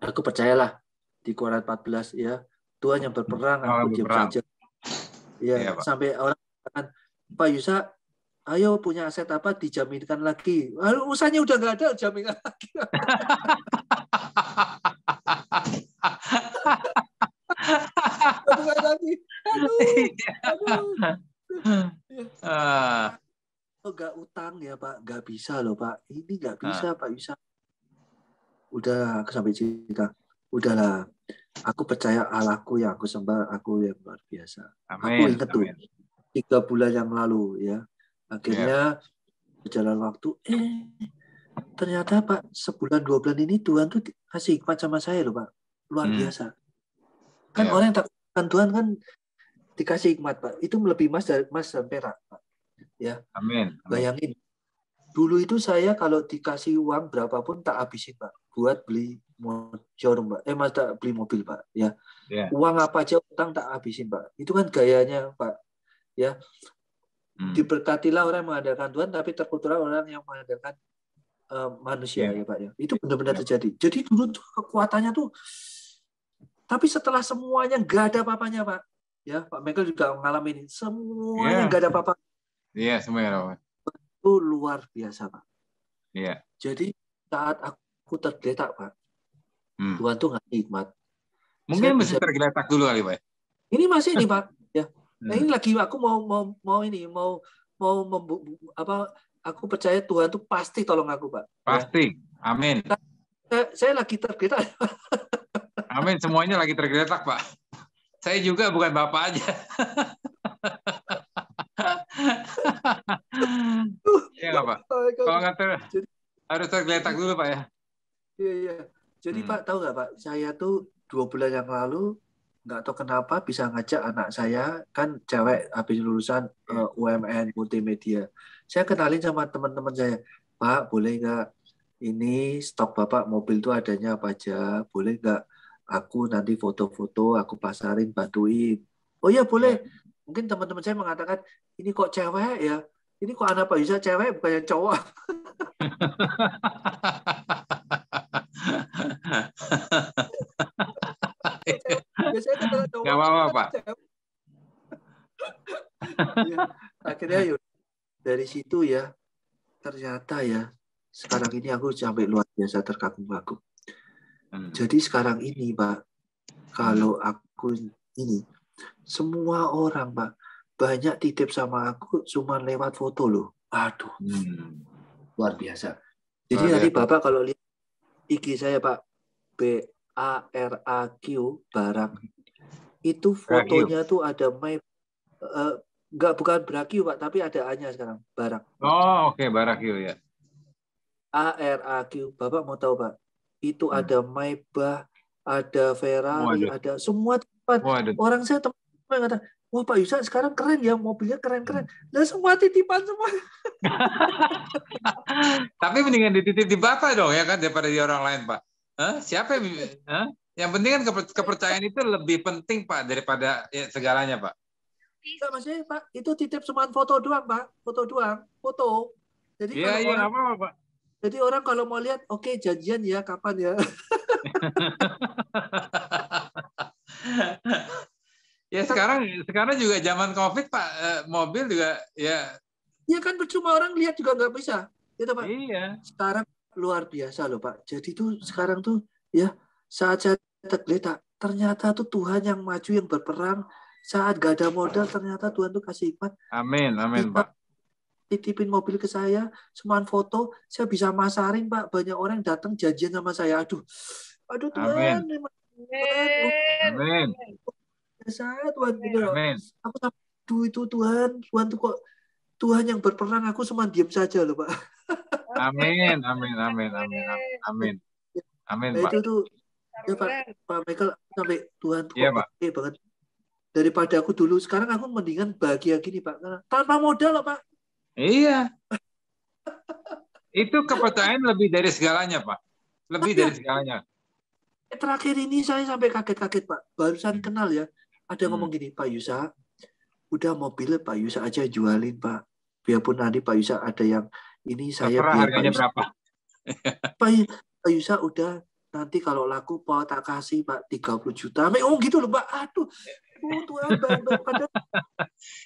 Speaker 11: aku percayalah di Quran 14 ya, Tuhan yang berperang, aku diam saja. Ya, sampai orang katakan, Pak Yusa, ayo punya aset apa dijaminkan lagi. Lalu usahanya udah nggak ada jaminan lagi. Nggak utang ya Pak, nggak bisa loh Pak. Ini nggak bisa Pak Yusa. Udah aku sampai cerita. Udahlah, aku percaya Allahku yang aku sembah, aku yang luar biasa. Amin. Aku ingat tuh 3 bulan yang lalu ya. Akhirnya berjalan waktu, ternyata Pak, sebulan 2 bulan ini Tuhan tuh kasih hikmat sama saya loh Pak. Luar biasa. Kan orang yang takutkan Tuhan kan dikasih hikmat Pak. Itu lebih emas dan perak Pak. Ya. Amin. Bayangin. Dulu itu saya kalau dikasih uang berapapun tak habisin Pak. Buat beli showroom Pak. Tak beli mobil Pak. Ya. Uang apa aja utang tak habisin Pak. Itu kan gayanya Pak. Ya. Diberkatilah orang yang mengandalkan Tuhan, tapi terkutuklah orang yang mengandalkan manusia ya Pak ya. Itu benar-benar terjadi. Jadi dulu tuh kekuatannya tuh, tapi setelah semuanya nggak ada apa-apanya Pak. Ya Pak Michael juga mengalami ini. Semuanya nggak ada apa-apa.
Speaker 12: Iya semuanya.
Speaker 11: Itu luar biasa Pak.
Speaker 12: Iya.
Speaker 11: Jadi saat aku tergeletak Pak, Tuhan tuh ngasih hikmat.
Speaker 12: Mungkin mesti tergeletak dulu kali Pak.
Speaker 11: Ini masih nih Pak. Ya. Nah ini lagi aku aku percaya Tuhan tuh pasti tolong aku Pak.
Speaker 12: Pasti, amin.
Speaker 11: Saya lagi tergeletak.
Speaker 12: Amin, semuanya lagi tergeletak Pak. Saya juga bukan Bapak aja. Iya nggak Pak? Kalau nggak harus tergeletak dulu Pak ya.
Speaker 11: Iya. Jadi Pak tahu nggak Pak? Saya tuh 2 bulan yang lalu nggak tahu kenapa bisa ngajak anak saya, kan cewek habis lulusan UMN multimedia. Saya kenalin sama teman-teman saya, Pak boleh nggak ini stok Bapak mobil itu adanya apa aja, boleh nggak aku nanti foto-foto aku pasarin, bantuin. Oh ya boleh. Mungkin teman-teman saya mengatakan ini kok cewek ya, ini kok anak Pak Yusa cewek bukan yang cowok.
Speaker 12: Gak apa-apa Pak.
Speaker 11: Ya, akhirnya yuk, dari situ ya, ternyata ya sekarang ini aku sampai luar biasa terkagum-kagum. Jadi sekarang ini Pak, kalau aku ini semua orang Pak banyak titip sama aku cuma lewat foto loh. Aduh, luar biasa. Jadi tadi Bapak kalau lihat IG saya Pak, BARAQ Barak, itu fotonya tuh ada bukan Barakiu Pak, tapi ada A-nya sekarang, Barak.
Speaker 12: Oh oke, Barakiu ya.
Speaker 11: ARAQ, Bapak mau tahu Pak? Itu ada Maybach, ada Ferrari, ada semua tempat. Orang saya teman kata, wah Pak Yusa sekarang keren ya, mobilnya keren-keren. Dan semua titipan semua.
Speaker 12: Tapi mendingan dititip di Bapak dong ya kan, daripada di orang lain Pak. Siapa yang yang penting kan kepercayaan itu lebih penting Pak daripada segalanya Pak.
Speaker 11: Enggak maksudnya Pak, itu titip cuma foto doang Pak, foto doang, foto. Jadi
Speaker 12: Iya,
Speaker 11: kalau orang,
Speaker 12: apa-apa, Pak.
Speaker 11: jadi orang kalau mau lihat, oke, janjian ya, kapan ya?
Speaker 12: Ya sekarang juga zaman COVID, Pak, mobil juga ya.
Speaker 11: Ya kan percuma, orang lihat juga nggak bisa, gitu Pak.
Speaker 12: Iya.
Speaker 11: Sekarang luar biasa loh Pak. Jadi tuh sekarang tuh ya saat saya tergeletak, ternyata tuh Tuhan yang maju, yang berperang. Saat gak ada modal, ternyata Tuhan tuh kasih hikmat.
Speaker 12: Amin, amin Pak.
Speaker 11: Titipin mobil ke saya, semuanya foto, saya bisa masarin Pak. Banyak orang datang janjian sama saya. Aduh Tuhan,
Speaker 12: amin.
Speaker 11: Saya Tuhan bener.
Speaker 12: Amin.
Speaker 11: Aku aduh itu Tuhan tuh kok Tuhan yang berperang, aku cuma diam saja loh Pak.
Speaker 12: Amin, amin, amin, amin, amin, amin Pak.
Speaker 11: Itu tuh ya Pak Michael, sampai Tuhan
Speaker 12: Iya,
Speaker 11: kok
Speaker 12: Pak.
Speaker 11: oke banget. Daripada aku dulu, sekarang aku mendingan bahagia gini Pak, karena tanpa modal loh Pak.
Speaker 12: Iya. Itu kepercayaan lebih dari segalanya Pak. Lebih dari segalanya.
Speaker 11: Terakhir ini saya sampai kaget-kaget Pak. Barusan kenal ya, ada ngomong gini, Pak Yusa, udah mobil Pak Yusa aja jualin Pak. Biarpun nanti Pak Yusa ada yang ini saya biar
Speaker 12: harganya
Speaker 11: Pak Yusa,
Speaker 12: berapa?
Speaker 11: Pak Yusa udah nanti kalau laku Pak tak kasih Pak 30 juta. Oh gitu loh Pak. Aduh. Tuhan padahal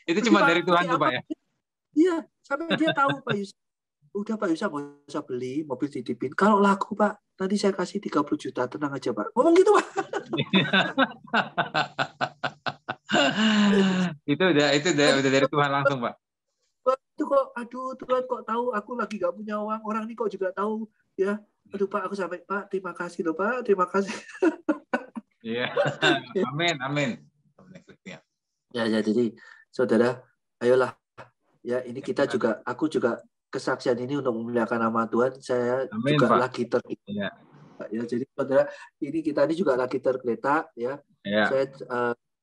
Speaker 12: itu cuma dari Tuhan tuh Pak ya.
Speaker 11: Iya, sampai dia tahu Pak Yusa. Udah Pak Yusa nggak usah beli, mobil titipin. Kalau laku Pak, nanti saya kasih 30 juta, tenang aja Pak. Ngomong gitu Pak.
Speaker 12: itu udah dari Tuhan langsung Pak.
Speaker 11: Itu kok, aduh Tuhan kok tahu aku lagi gak punya uang, orang ini kok juga tahu ya. Aduh Pak, aku sampai Pak, terima kasih loh Pak, terima kasih.
Speaker 12: Iya, amin, amin.
Speaker 11: Ya, jadi saudara, ayolah ya, ini kita juga, aku juga kesaksian ini untuk memuliakan nama Tuhan. Saya
Speaker 12: amin,
Speaker 11: juga
Speaker 12: Pak.
Speaker 11: lagi tergeletak ya. Jadi saudara, ini kita ini juga lagi tergeletak ya. Saya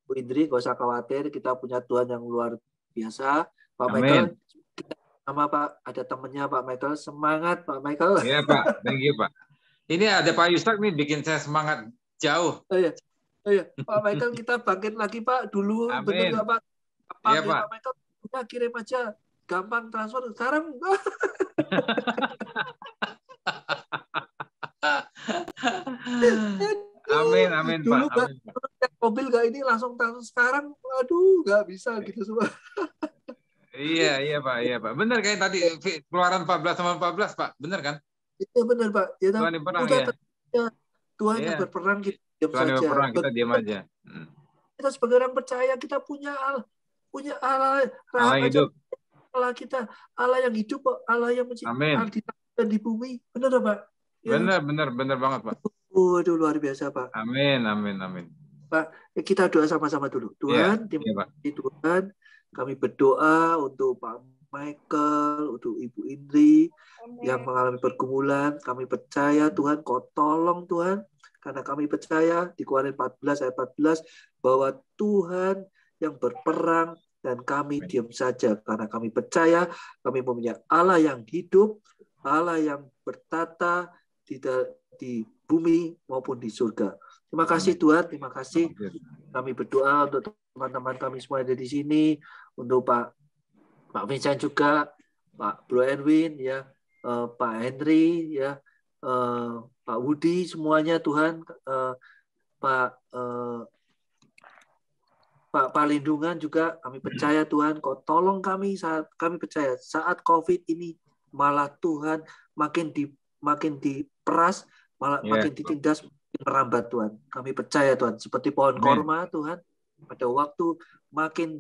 Speaker 11: Bu Indri, gak usah khawatir, kita punya Tuhan yang luar biasa. Pak Michael, sama Pak, ada temennya Pak Michael, semangat Pak Michael.
Speaker 12: Iya Pak, thank you Pak. Ini ada Pak Yusak nih bikin saya semangat jauh.
Speaker 11: Oh iya, Pak Michael, kita bangkit lagi Pak. Dulu bener nggak Pak?
Speaker 12: Iya Pak.
Speaker 11: Pak Michael, kita kirim aja, gampang transfer. Sekarang
Speaker 12: amin, amin
Speaker 11: dulu
Speaker 12: Pak.
Speaker 11: Amin, mobil nggak ini langsung transfer, sekarang aduh nggak bisa gitu semua.
Speaker 12: Iya Pak. Bener kayak tadi keluaran 14 sama 14 Pak, bener kan?
Speaker 11: Iya bener Pak. Ya,
Speaker 12: Tuhan yang berperang ya.
Speaker 11: Tuhan yang berperang, kita diam
Speaker 12: Tuhan yang
Speaker 11: saja.
Speaker 12: berperang, kita diam aja.
Speaker 11: Kita sebagai orang percaya, kita punya Allah
Speaker 12: yang hidup.
Speaker 11: Allah kita, Allah yang hidup, Allah yang menciptakan di langit dan di bumi. Benar Pak? Ya.
Speaker 12: Bener banget Pak.
Speaker 11: Waduh, luar biasa Pak.
Speaker 12: Amin.
Speaker 11: Pak, kita doa sama-sama dulu. Tuhan, Tuhan, kami berdoa untuk Pak Michael, untuk Ibu Indri yang mengalami pergumulan. Kami percaya Tuhan, Kau tolong Tuhan, karena kami percaya di Keluaran 14 ayat 14 bahwa Tuhan yang berperang dan kami diam saja karena kami percaya kami mempunyai Allah yang hidup, Allah yang bertata di bumi maupun di surga. Terima kasih Tuhan, terima kasih. Kami berdoa untuk teman-teman kami semua ada di sini, untuk Pak Vincent juga, Pak Bro Erwin ya, Pak Henry ya, Pak Woody, semuanya Tuhan, Pak Lindungan juga, kami percaya Tuhan, Kau tolong kami saat kami percaya saat COVID ini malah Tuhan makin diperas, malah makin ditindas, makin merambat Tuhan. Kami percaya Tuhan, seperti pohon korma Tuhan, pada waktu makin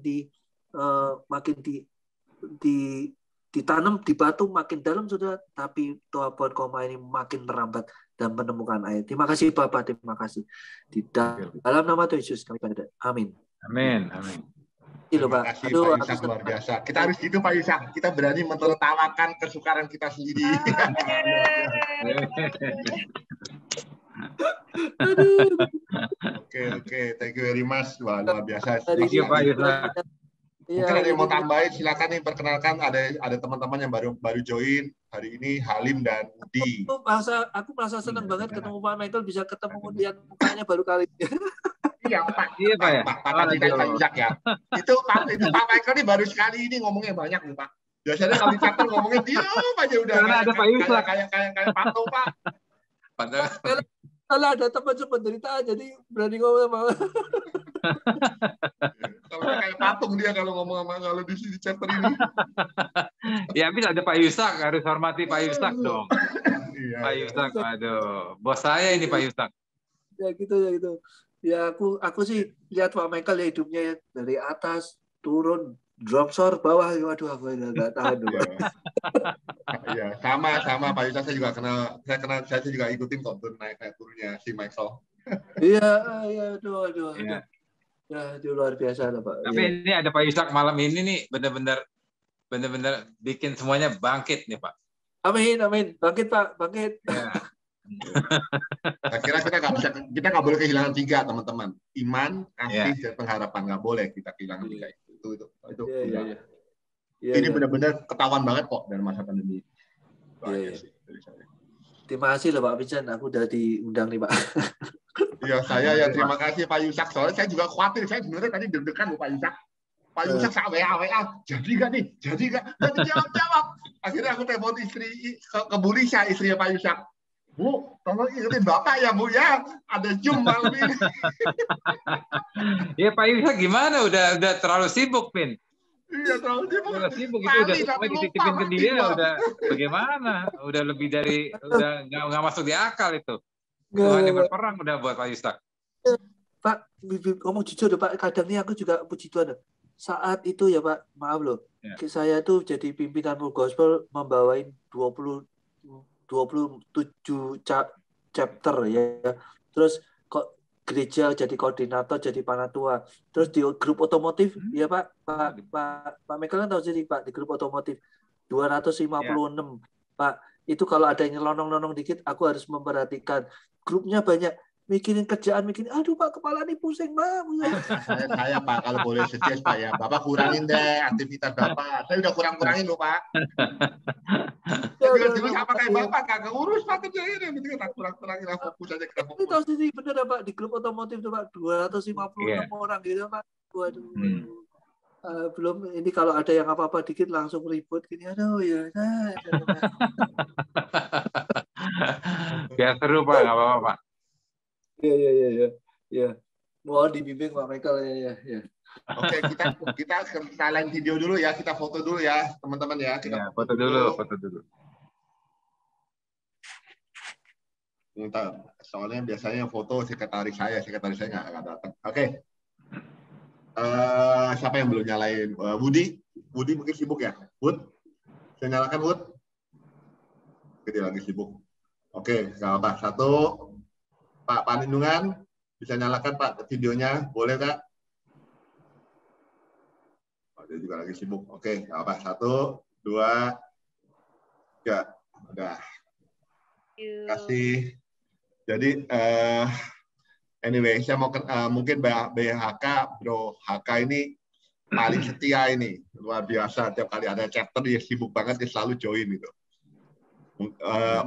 Speaker 11: ditanam di batu makin dalam sudah, tapi Tuhan pohon korma ini makin merambat dan menemukan air. Terima kasih Bapak, terima kasih. Di dalam nama Tuhan Yesus kami berdoa. Amin.
Speaker 12: Amin.
Speaker 10: Terima kasih Pak Yusak, luar biasa. Kita harus gitu Pak Yusak. Kita berani menertawakan kesukaran kita sendiri. Oke, thank you very much. Wah, luar biasa.
Speaker 12: Thank you Pak Yusak.
Speaker 10: Mungkin ada yang mau tambahin, silakan nih, perkenalkan ada teman-teman yang baru join hari ini, Halim dan Udi.
Speaker 11: Aku merasa senang banget ketemu Pak Michael, bisa ketemu lihat mukanya baru kali ini.
Speaker 10: Iya Pak.
Speaker 12: Iya Pak ya.
Speaker 10: Pak Yusak ya. Itu Pak Michael ini baru sekali ini ngomongnya banyak nih Pak. Biasanya kalau di chapter ngomongnya diam aja udah.
Speaker 12: Karena ada Pak Yusak.
Speaker 10: Kayak patung, Pak.
Speaker 11: Kalau ada teman penderitaan, jadi berani ngomong sama.
Speaker 10: Kalau kayak patung dia kalau ngomong sama kalau di chapter ini.
Speaker 12: Ya habis ada Pak Yusak, harus hormati Pak Yusak dong.
Speaker 10: Iya,
Speaker 12: Pak Yusak, aduh, bos saya ini Pak Yusak.
Speaker 11: Ya gitu. Ya aku sih lihat Pak Michael ya hidupnya ya, dari atas turun drop shore bawah, waduh aku nggak tahan dulu.
Speaker 10: Iya, sama Pak Yusak, saya juga saya juga ikutin kok naik turunnya si Michael.
Speaker 11: Iya, aduh.
Speaker 12: Ya.
Speaker 11: Ya, itu luar biasa lah Pak.
Speaker 12: Tapi ini ada Pak Yusak malam ini nih, benar-benar bikin semuanya bangkit nih Pak.
Speaker 11: Amin. Bangkit Pak, bangkit.
Speaker 12: Ya.
Speaker 10: Saya kira kita nggak boleh kehilangan 3 teman-teman. Iman, kasih, dan pengharapan, nggak boleh kita kehilangan 3 itu.
Speaker 11: Iya.
Speaker 10: Ini benar-benar ketahuan banget kok dari masa pandemi.
Speaker 11: Iya. Terima kasih loh Pak Vincent, aku udah diundang nih Pak.
Speaker 10: Iya, saya terima kasih Pak Yusak. Soalnya saya juga khawatir, saya sebenarnya tadi deg-degan Pak Yusak. Pak Yusak sama WA, jadi nggak nih? Jadi nggak? Jadi jawab. Akhirnya aku telepon istri ke Bu Lisa, istrinya Pak Yusak. Bu, tolong ingetin Bapak ya Bu ya, ada Zoom malam ini.
Speaker 12: Ya Pak Yusak gimana? Udah terlalu sibuk, Pin.
Speaker 10: Iya, terlalu sibuk.
Speaker 12: Udah sibuk itu udah semua dititipin ke dia, udah bagaimana? Udah lebih dari nggak masuk di akal itu. Tuhan yang berperang udah buat Pak Yusak.
Speaker 11: Pak, ngomong jujur deh Pak, kadang ini aku juga puji Tuhan. Saat itu ya Pak, maaf loh, saya tuh jadi pimpinan Full Gospel membawain 27 chapter ya. Terus kok gereja jadi koordinator, jadi panatua. Terus di grup otomotif ya Pak Michael kan tahu sendiri Pak, di grup otomotif 256 Pak. Itu kalau ada yang nyelonong-nyelonong dikit, aku harus memperhatikan. Grupnya banyak, mikirin kerjaan, aduh Pak, kepala ini pusing banget.
Speaker 10: Saya Pak, kalau boleh suggest Pak ya, Bapak kurangin deh aktivitas Bapak. Saya udah kurangin loh Pak. Saya dulu sama kayak Bapak, kagak urus Pak kerjanya. Mending kita kurangin lah, fokus aja kita fokus.
Speaker 11: Ini tahu sendiri bener Pak, di grup otomotif tuh Pak, 256 orang gitu Pak. Waduh. Belum ini kalau ada yang apa-apa dikit langsung ribut gini, aduh ya.
Speaker 12: Biar seru Pak, nggak apa-apa Pak.
Speaker 11: Iya. Mohon dibimbing Pak Michael ya.
Speaker 10: Oke, kita lain video dulu ya, kita foto dulu ya teman-teman ya. Kita
Speaker 12: foto dulu.
Speaker 10: Bentar, soalnya biasanya foto sekretaris saya nggak datang. Oke. Siapa yang belum nyalain? Budi mungkin sibuk ya. Bud, saya nyalakan Bud. Dia lagi sibuk. Oke, nggak apa. 1, Pak Panindungan bisa nyalakan Pak videonya, boleh Kak? Dia juga lagi sibuk. Oke, nggak apa. 1, 2, 3, udah. Kasih. Jadi anyway, saya mau mungkin BHK, Bro HK ini paling setia ini, luar biasa. Tiap kali ada chapter dia sibuk banget, dia selalu join gitu.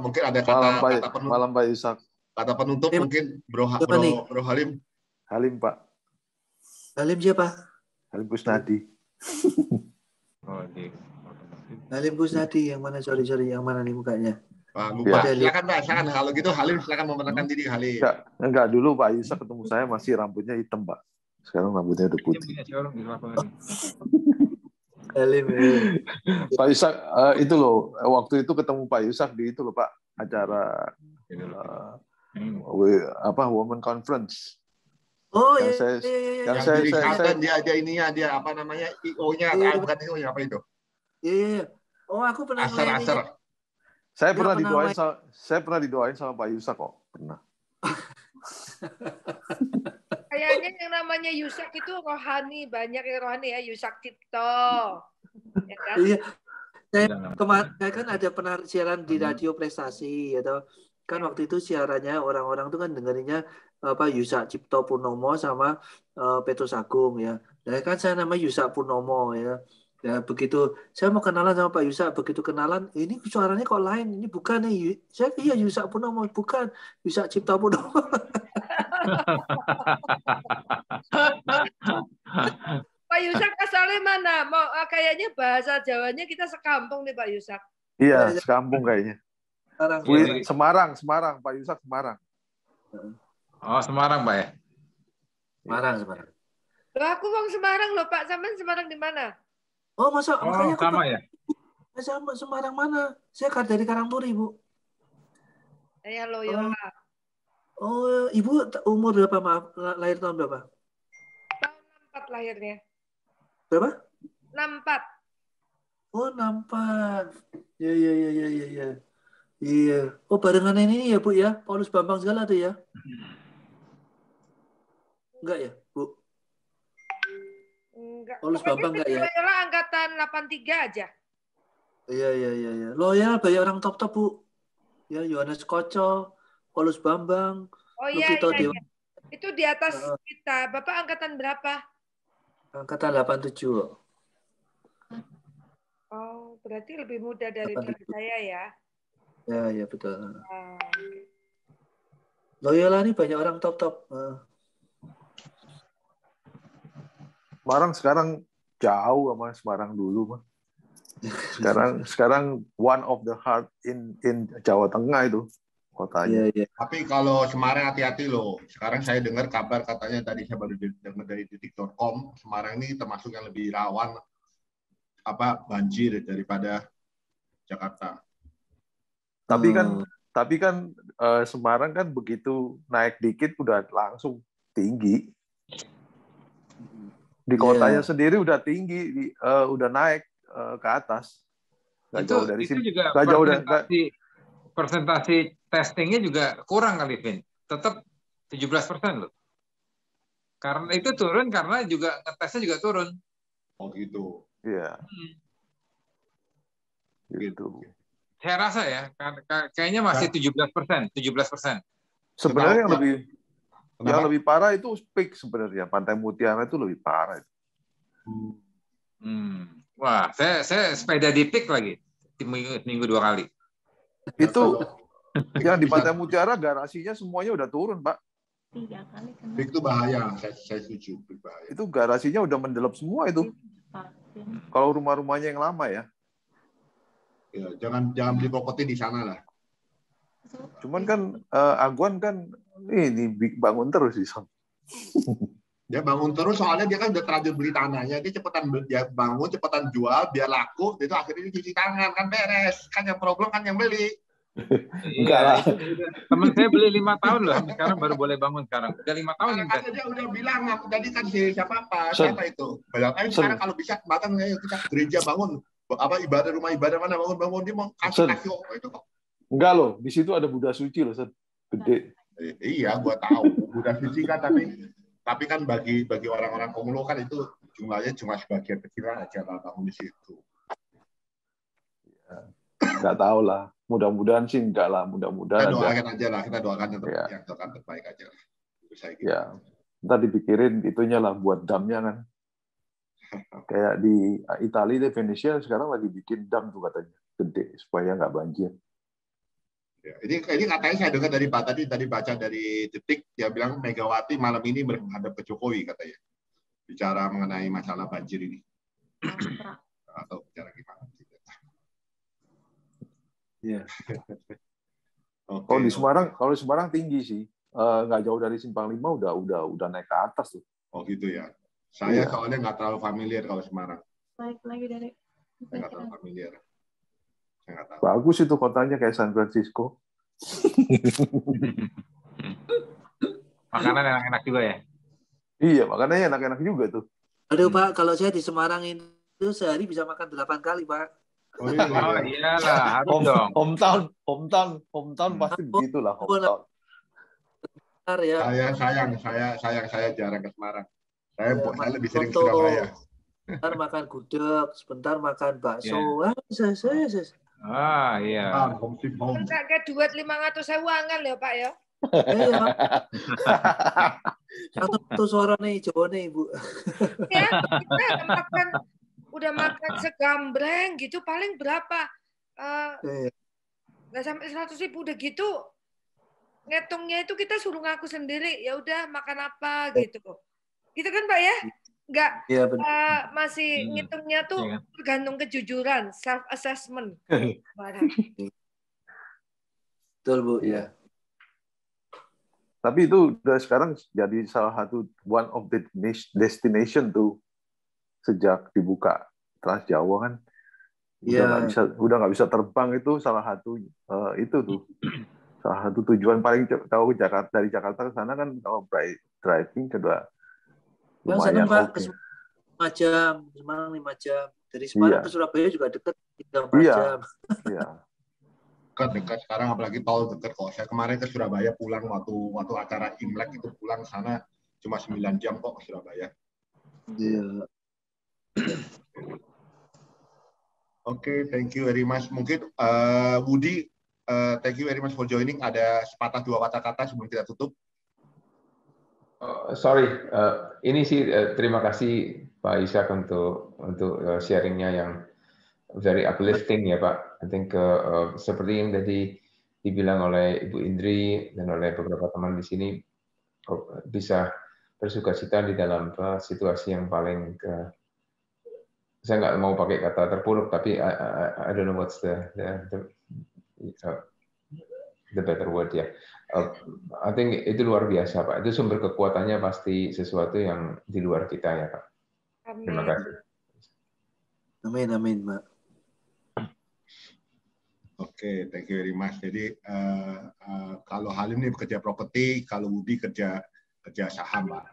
Speaker 10: Mungkin ada kata penutup.
Speaker 13: Malam Pak Yusak.
Speaker 10: Kata penutup mungkin Bro Halim.
Speaker 13: Halim Pak.
Speaker 11: Halim siapa?
Speaker 13: Halim Kusnadi.
Speaker 11: Halim Kusnadi yang mana? Sorry yang mana nih mukanya?
Speaker 10: Pak, lupa. Silakan Pak, kalau gitu Halim silakan memenangkan diri Halim.
Speaker 13: Enggak, dulu Pak Yusak ketemu saya masih rambutnya hitam Pak. Sekarang rambutnya udah putih.
Speaker 11: Halim.
Speaker 13: Pak Yusak itu loh, waktu itu ketemu Pak Yusak di itu loh Pak, acara Women Conference.
Speaker 11: Oh
Speaker 13: iya.
Speaker 10: Dia apa namanya, IO-nya bukan IO-nya apa itu?
Speaker 11: Iya. Oh, aku pernah
Speaker 10: Aser.
Speaker 13: Saya pernah didoain sama Pak Yusak kok, pernah.
Speaker 6: Kayaknya yang namanya Yusak itu rohani, banyak yang rohani ya, Yusak Cipto. Ya kan?
Speaker 11: Iya. Saya kan ada pernah siaran di Radio Prestasi gitu. Kan waktu itu siarannya orang-orang tuh kan dengerinnya Yusak Cipto Purnomo sama Petrus Agung ya. Dan kan saya nama Yusak Purnomo ya. Ya begitu saya mau kenalan sama Pak Yusak, begitu kenalan ini suaranya kok lain, ini bukan nih saya Yusak Purnomo, bukan Yusak Cipta Purnomo.
Speaker 6: Pak Yusak asalnya mana? Mau
Speaker 14: kayaknya bahasa Jawanya kita sekampung nih Pak Yusak.
Speaker 13: Iya, sekampung kayaknya.
Speaker 8: Semarang.
Speaker 13: Semarang, Pak Yusak Semarang.
Speaker 12: Oh, Semarang, Pak ya?
Speaker 11: Semarang.
Speaker 14: Loh, aku wong Semarang loh Pak. Sampean Semarang di mana?
Speaker 11: Oh, makanya aku
Speaker 12: sama ya?
Speaker 11: Sama Semarang mana? Saya dari Karangturi, Bu.
Speaker 14: Saya Loyola.
Speaker 11: Oh, Ibu umur berapa, maaf? Lahir tahun berapa?
Speaker 14: Tahun 64 lahirnya.
Speaker 11: Berapa?
Speaker 14: 64.
Speaker 11: Oh, 64. Iya. Iya. Oh, barengan ini ya, Bu ya? Paulus Bambang segala tuh ya? Enggak ya, Bu?
Speaker 14: Enggak.
Speaker 11: Paulus Bambang enggak ya?
Speaker 14: Loyola angkatan 83 aja.
Speaker 11: Iya. Loyal banyak orang top-top, Bu. Ya, Yohanes Koco, Paulus Bambang,
Speaker 14: Oh iya.
Speaker 11: Dewa.
Speaker 14: Itu di atas kita. Bapak angkatan berapa?
Speaker 11: Angkatan 87.
Speaker 14: Oh, berarti lebih muda daripada saya ya.
Speaker 11: Ya, betul. Loyola ini banyak orang top-top.
Speaker 13: Sekarang jauh sama Semarang dulu, mah. Sekarang one of the heart in Jawa Tengah itu kotanya.
Speaker 11: Iya.
Speaker 10: Tapi kalau Semarang hati-hati loh. Sekarang saya dengar kabar katanya tadi saya baru dengar dari detik.com, Semarang ini termasuk yang lebih rawan banjir daripada Jakarta.
Speaker 13: Tapi kan Semarang kan begitu naik dikit udah langsung tinggi. Di kotanya sendiri udah tinggi, udah naik ke atas. Nggak jauh dari sini.
Speaker 12: Itu juga persentase testingnya juga kurang kali, Vin. Tetap 17% loh. Karena itu turun karena juga ngetesnya juga turun.
Speaker 10: Oh gitu.
Speaker 13: Iya. Gitu.
Speaker 12: Saya rasa ya, kayaknya masih 17%.
Speaker 13: Sebenarnya yang lebih parah itu Peak sebenarnya. Pantai Mutiara itu lebih parah.
Speaker 12: Wah, saya sepeda di Peak lagi minggu 2 kali.
Speaker 13: Itu yang di Pantai Mutiara garasinya semuanya udah turun, Pak.
Speaker 10: 3 kali kena. Peak itu bahaya, saya setuju. Peak bahaya.
Speaker 13: Itu garasinya udah mendelep semua itu. Kalau rumah-rumahnya yang lama ya.
Speaker 10: Ya, jangan beli properti di sana lah.
Speaker 13: Cuman kan Aguan kan ini bangun terus sih.
Speaker 10: Dia bangun terus soalnya dia kan udah terlanjur beli tanahnya, dia cepetan bangun, cepetan jual, biar laku, itu akhirnya cuci tangan kan beres. Kan yang problem kan yang beli.
Speaker 12: Enggak lah. Temen saya beli 5 tahun loh, sekarang baru boleh bangun sekarang. Udah 5 tahun yang
Speaker 10: dia udah bilang, jadi kan siapa itu? Bayangkan sekarang kalau bisa bahkan kita gereja bangun, ibadah rumah ibadah mana bangun dia mau kasih itu kok.
Speaker 13: Enggak loh, di situ ada Buddha suci loh, gede.
Speaker 10: Iya, gua tahu Buddha suci kan, tapi kan bagi orang-orang pemulung kan itu jumlahnya cuma sebagian kecil aja kalau bangun di situ.
Speaker 13: Nggak tahu lah. Mudah-mudahan sih enggak lah. Mudah-mudahan.
Speaker 10: Kita doakan aja lah. Kita doakan yang terbaik aja lah.
Speaker 13: Ya. Ntar dipikirin itunya lah buat damnya kan. Kayak di Italia, di Venesia sekarang lagi bikin dam tuh katanya gede supaya nggak banjir.
Speaker 10: Ya, ini katanya saya dengar dari Pak tadi baca dari Detik, dia bilang Megawati malam ini menghadap ke Jokowi katanya, bicara mengenai masalah banjir ini. Atau bicara gimana?
Speaker 13: Iya. Okay. Kalau di Semarang tinggi sih, nggak jauh dari Simpang 5 udah naik ke atas tuh.
Speaker 10: Oh gitu ya. Saya soalnya nggak terlalu familiar kalau Semarang.
Speaker 15: Baik lagi dari.
Speaker 10: Saya nggak terlalu familiar.
Speaker 13: Bagus itu kotanya kayak San Francisco.
Speaker 12: Makanan enak-enak juga ya?
Speaker 13: Iya, makanannya enak-enak juga tuh.
Speaker 11: Aduh Pak, kalau saya di Semarang itu sehari bisa makan 8 kali Pak.
Speaker 12: Oh iyalah, harus dong.
Speaker 13: Hometown pasti begitulah hometown.
Speaker 10: Ya. Saya jarang ke Semarang. Saya lebih sering ke Surabaya.
Speaker 11: Sebentar makan gudeg, sebentar makan bakso.
Speaker 12: Iya.
Speaker 14: Enggak ke duit 500.000 angel ya Pak ya.
Speaker 11: Satu suara nih Jawa nih Ibu.
Speaker 14: Ya, kita udah makan segambreng gitu paling berapa? Nggak sampai 100.000 udah gitu. Ngitungnya itu kita suruh ngaku sendiri. Ya udah makan apa gitu. Gitu kan Pak ya? nggak
Speaker 11: Iya, benar.
Speaker 14: masih ngitungnya tuh tergantung kejujuran, self assessment.
Speaker 11: Betul Bu, ya.
Speaker 13: Tapi itu udah sekarang jadi salah satu one of the destination tuh sejak dibuka Trans Jawa kan. Udah nggak bisa terbang, itu salah satu itu tuh salah satu tujuan paling tahu dari Jakarta ke sana kan, kalau driving kedua lumayan oke.
Speaker 11: 5 jam, Semarang 5 jam. Dari Semarang ke Surabaya juga dekat 3-4 jam.
Speaker 13: Iya.
Speaker 10: Dekat sekarang, apalagi tol dekat kok. Saya kemarin ke Surabaya pulang waktu acara Imlek itu, pulang sana cuma 9 jam kok ke Surabaya.
Speaker 11: Iya.
Speaker 10: Oke, thank you very much. Mungkin Woody, thank you very much for joining. Ada sepatah dua kata-kata sebelum kita tutup.
Speaker 15: Ini sih terima kasih Pak Ishak untuk sharingnya yang very uplifting ya Pak. I think seperti yang tadi dibilang oleh Ibu Indri dan oleh beberapa teman di sini, bisa bersukacita di dalam situasi yang paling saya nggak mau pakai kata terpuruk, tapi I don't know what's the better word ya. I think itu luar biasa Pak. Itu sumber kekuatannya pasti sesuatu yang di luar kita ya Pak. Terima kasih.
Speaker 11: Amin, Pak.
Speaker 10: Oke, thank you very much. Jadi kalau Halim ini bekerja properti, kalau Woody kerja saham Pak.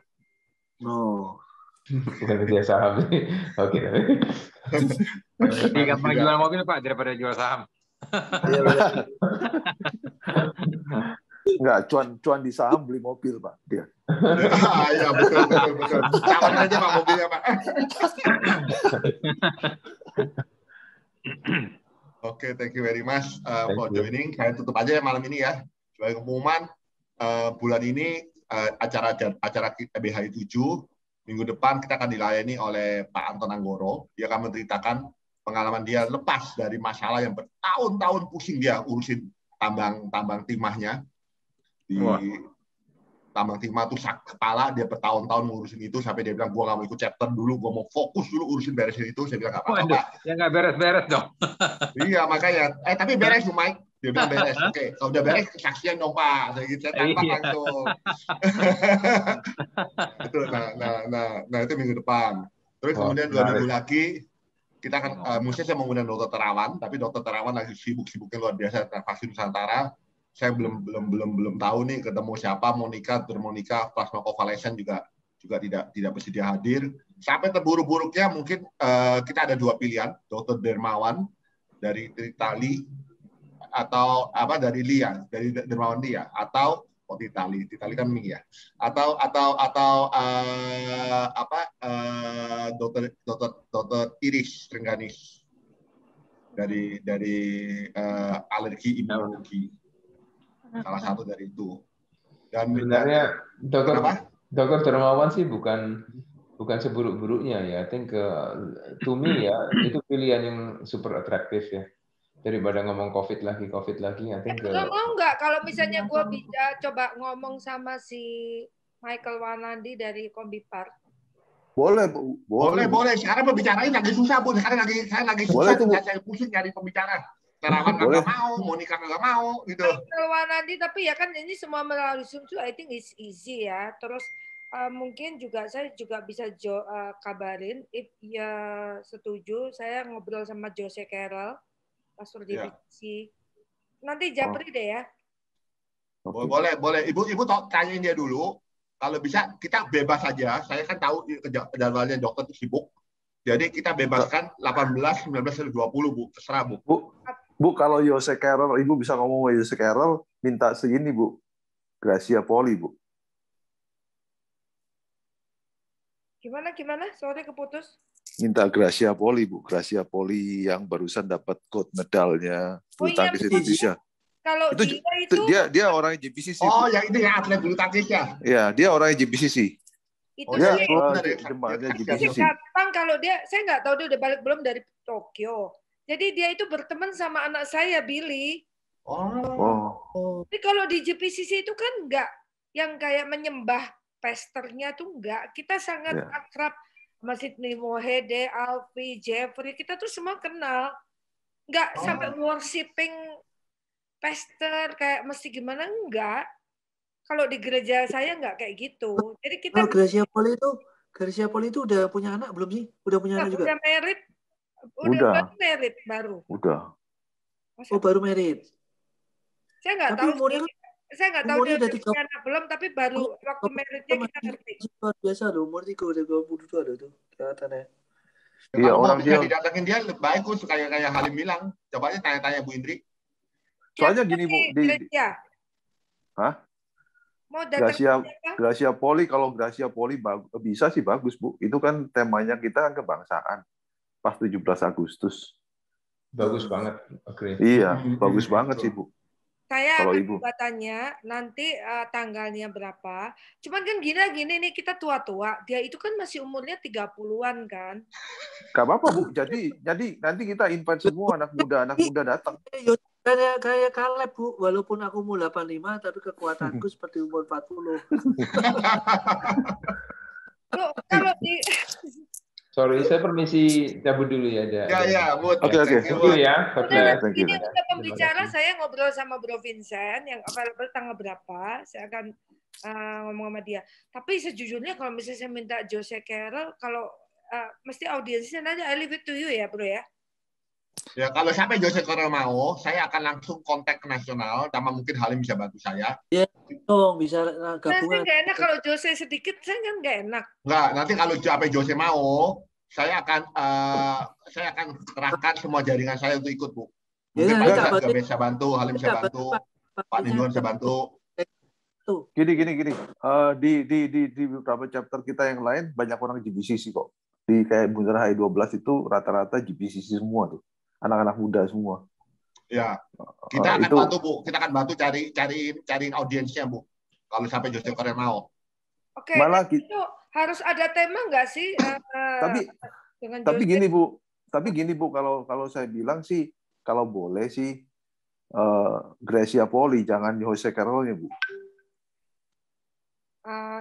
Speaker 15: Oh. Bukan kerja saham. Oke.
Speaker 12: Lebih gampang jual mobil Pak daripada jual saham.
Speaker 13: Enggak, cuan di saham, beli mobil Pak dia.
Speaker 10: Iya betul. Tawarin aja Pak mobilnya Pak. Oke, thank you very much for joining. Saya tutup aja malam ini ya. Sebagai pengumuman, bulan ini acara BHI 7, minggu depan kita akan dilayani oleh Pak Anton Anggoro. Dia akan menceritakan pengalaman dia lepas dari masalah yang bertahun-tahun pusing dia urusin tambang timahnya. Di tambang timah tuh kepala, dia bertahun-tahun ngurusin itu sampai dia bilang, gua nggak mau ikut chapter dulu, gua mau fokus dulu urusin beresin itu. Saya bilang, nggak apa-apa.
Speaker 12: Ya nggak beres-beres dong.
Speaker 10: Iya, makanya. Tapi beres tuh Mike. Dia bilang beres. Oke, kalau udah beres kesaksian dong Pak. Saya gitu, saya tangkap langsung. Itu, nah itu minggu depan. Terus kemudian 2 minggu lagi kita akan, mungkin saya mengundang Dr. Terawan, tapi Dr. Terawan lagi sibuk-sibuknya luar biasa tentang vaksin Nusantara. Saya belum tahu nih ketemu siapa, Monica, plasma convalescent juga tidak bersedia hadir. Sampai terburuk-buruknya mungkin kita ada 2 pilihan, Dr. Dermawan dari Itali atau dari Lia, dari Dermawan Lia, atau Itali kan mie ya, atau Dr. Iris Rengganis dari alergi imunologi. Salah satu dari itu. Dan
Speaker 15: sebenarnya Dr. Dermawan sih bukan seburuk-buruknya ya. I think to me ya itu pilihan yang super atraktif ya. Daripada ngomong COVID lagi. I think
Speaker 14: mau nggak kalau misalnya gue bisa coba ngomong sama si Michael Wanandi dari Kombipar?
Speaker 10: Boleh. Sekarang pembicarain lagi susah Bu. Sekarang saya lagi susah. Saya pusing nyari pembicara. Terawan nggak mau, Monica nggak mau, gitu.
Speaker 14: Wanandi, tapi ya kan ini semua melalui Zoom tuh, I think it's easy ya. Terus mungkin saya juga bisa kabarin, if ya setuju, saya ngobrol sama Jose Carroll, pastor divisi. Nanti japri deh ya.
Speaker 10: Boleh. Ibu tanyain dia dulu. Kalau bisa kita bebas aja. Saya kan tahu jadwalnya dokter sibuk. Jadi kita bebaskan 18, 19, 20 Bu. Terserah Bu.
Speaker 13: Bu, kalau Jose Carroll, Ibu bisa ngomong sama Jose Carroll, minta segini Bu. Gracia Poli Bu.
Speaker 14: Gimana? Sorry keputus.
Speaker 13: Minta Gracia Poli Bu. Gracia Poli yang barusan dapat gold medalnya bulu tangkis Indonesia.
Speaker 14: Kalau
Speaker 13: itu dia orang JPCC.
Speaker 10: Oh, yang itu ya atlet bulu tangkis ya.
Speaker 13: Iya, dia orang JPCC.
Speaker 14: Itu
Speaker 13: jemaatnya JPCC.
Speaker 14: Gampang kalau dia, saya nggak tahu dia udah balik belum dari Tokyo. Jadi dia itu berteman sama anak saya Billy. Tapi kalau di JPCC itu kan nggak yang kayak menyembah pesternya tuh nggak. Kita sangat akrab. sama Sidney Mohede, Alfie, Jeffrey, kita tuh semua kenal. Nggak sampai worshipping pastor kayak mesti gimana, enggak. Kalau di gereja saya nggak kayak gitu. Jadi kita
Speaker 11: Kalau Gracia Poli itu udah punya anak belum sih? Udah punya anak juga?
Speaker 14: udah married,
Speaker 13: Udah.
Speaker 14: baru married baru.
Speaker 13: Udah.
Speaker 11: Oh, baru married.
Speaker 14: Saya nggak
Speaker 11: Tapi
Speaker 14: tahu
Speaker 11: umurnya
Speaker 14: sih. Saya nggak tahu dia
Speaker 11: umurnya
Speaker 14: udah
Speaker 11: udah
Speaker 14: punya anak belum, tapi baru waktu marriednya kita ngerti.
Speaker 11: luar biasa loh, umur 32 loh itu kelihatannya.
Speaker 13: Iya,
Speaker 10: Kalau
Speaker 13: orang
Speaker 10: mau bisa
Speaker 13: dia.
Speaker 10: didatengin dia lebih baik, kayak Halim bilang. Coba aja tanya-tanya Bu Indri.
Speaker 13: Soalnya gini Bu, Hah?
Speaker 14: Mau datang
Speaker 13: Gracia Poli, kalau Gracia Poli bisa sih bagus Bu. Itu kan temanya kita kan kebangsaan. Pas 17 Agustus.
Speaker 15: Bagus banget. Oke.
Speaker 13: Iya, bagus banget sih Bu.
Speaker 14: Saya
Speaker 13: kalau
Speaker 14: akan
Speaker 13: Ibu
Speaker 14: coba tanya nanti tanggalnya berapa. Cuman kan gini nih, kita tua-tua. Dia itu kan masih umurnya 30-an kan.
Speaker 13: Gak apa-apa Bu. Jadi nanti kita invite semua anak muda datang.
Speaker 11: Kayak Caleb Bu, walaupun aku umur 85 tapi kekuatanku seperti umur 40.
Speaker 14: Kalau di
Speaker 15: Sorry, saya permisi cabut dulu ya.
Speaker 10: Ya, Bu.
Speaker 13: Oke.
Speaker 15: Thank you ya.
Speaker 14: Ini udah pembicara, saya ngobrol sama Bro Vincent yang available tanggal berapa. Saya akan ngomong sama dia. Tapi sejujurnya kalau misalnya saya minta Jose Carroll, kalau mesti audiensnya nanya, I leave it to you ya Bro ya.
Speaker 10: Ya, kalau sampai Jose Carroll mau, saya akan langsung kontak ke nasional, sama mungkin Halim bisa bantu saya.
Speaker 11: Iya, dong, bisa
Speaker 14: Saya
Speaker 11: gabungan.
Speaker 14: nggak enak kalau Jose sedikit, saya kan nggak enak.
Speaker 10: Nggak, nanti kalau sampai Jose mau, saya akan kerahkan semua jaringan saya untuk ikut, Bu. Mungkin Pak Yusak juga bisa bantu, Halim bisa bantu, Pak Nindon bisa bantu.
Speaker 13: Gini. Di beberapa chapter kita yang lain banyak orang GBCC kok. Di kayak Bundaran HI12 itu rata-rata GBCC semua tuh. Anak-anak muda semua.
Speaker 10: Ya, kita akan bantu Bu. Kita akan bantu cariin audiensnya Bu. Kalau sampai Jose Carroll mau.
Speaker 14: Oke. Malah itu harus ada tema nggak sih?
Speaker 13: Tapi gini Bu, kalau saya bilang sih, kalau boleh sih Gracia Poli, jangan Jose Carroll-nya Bu.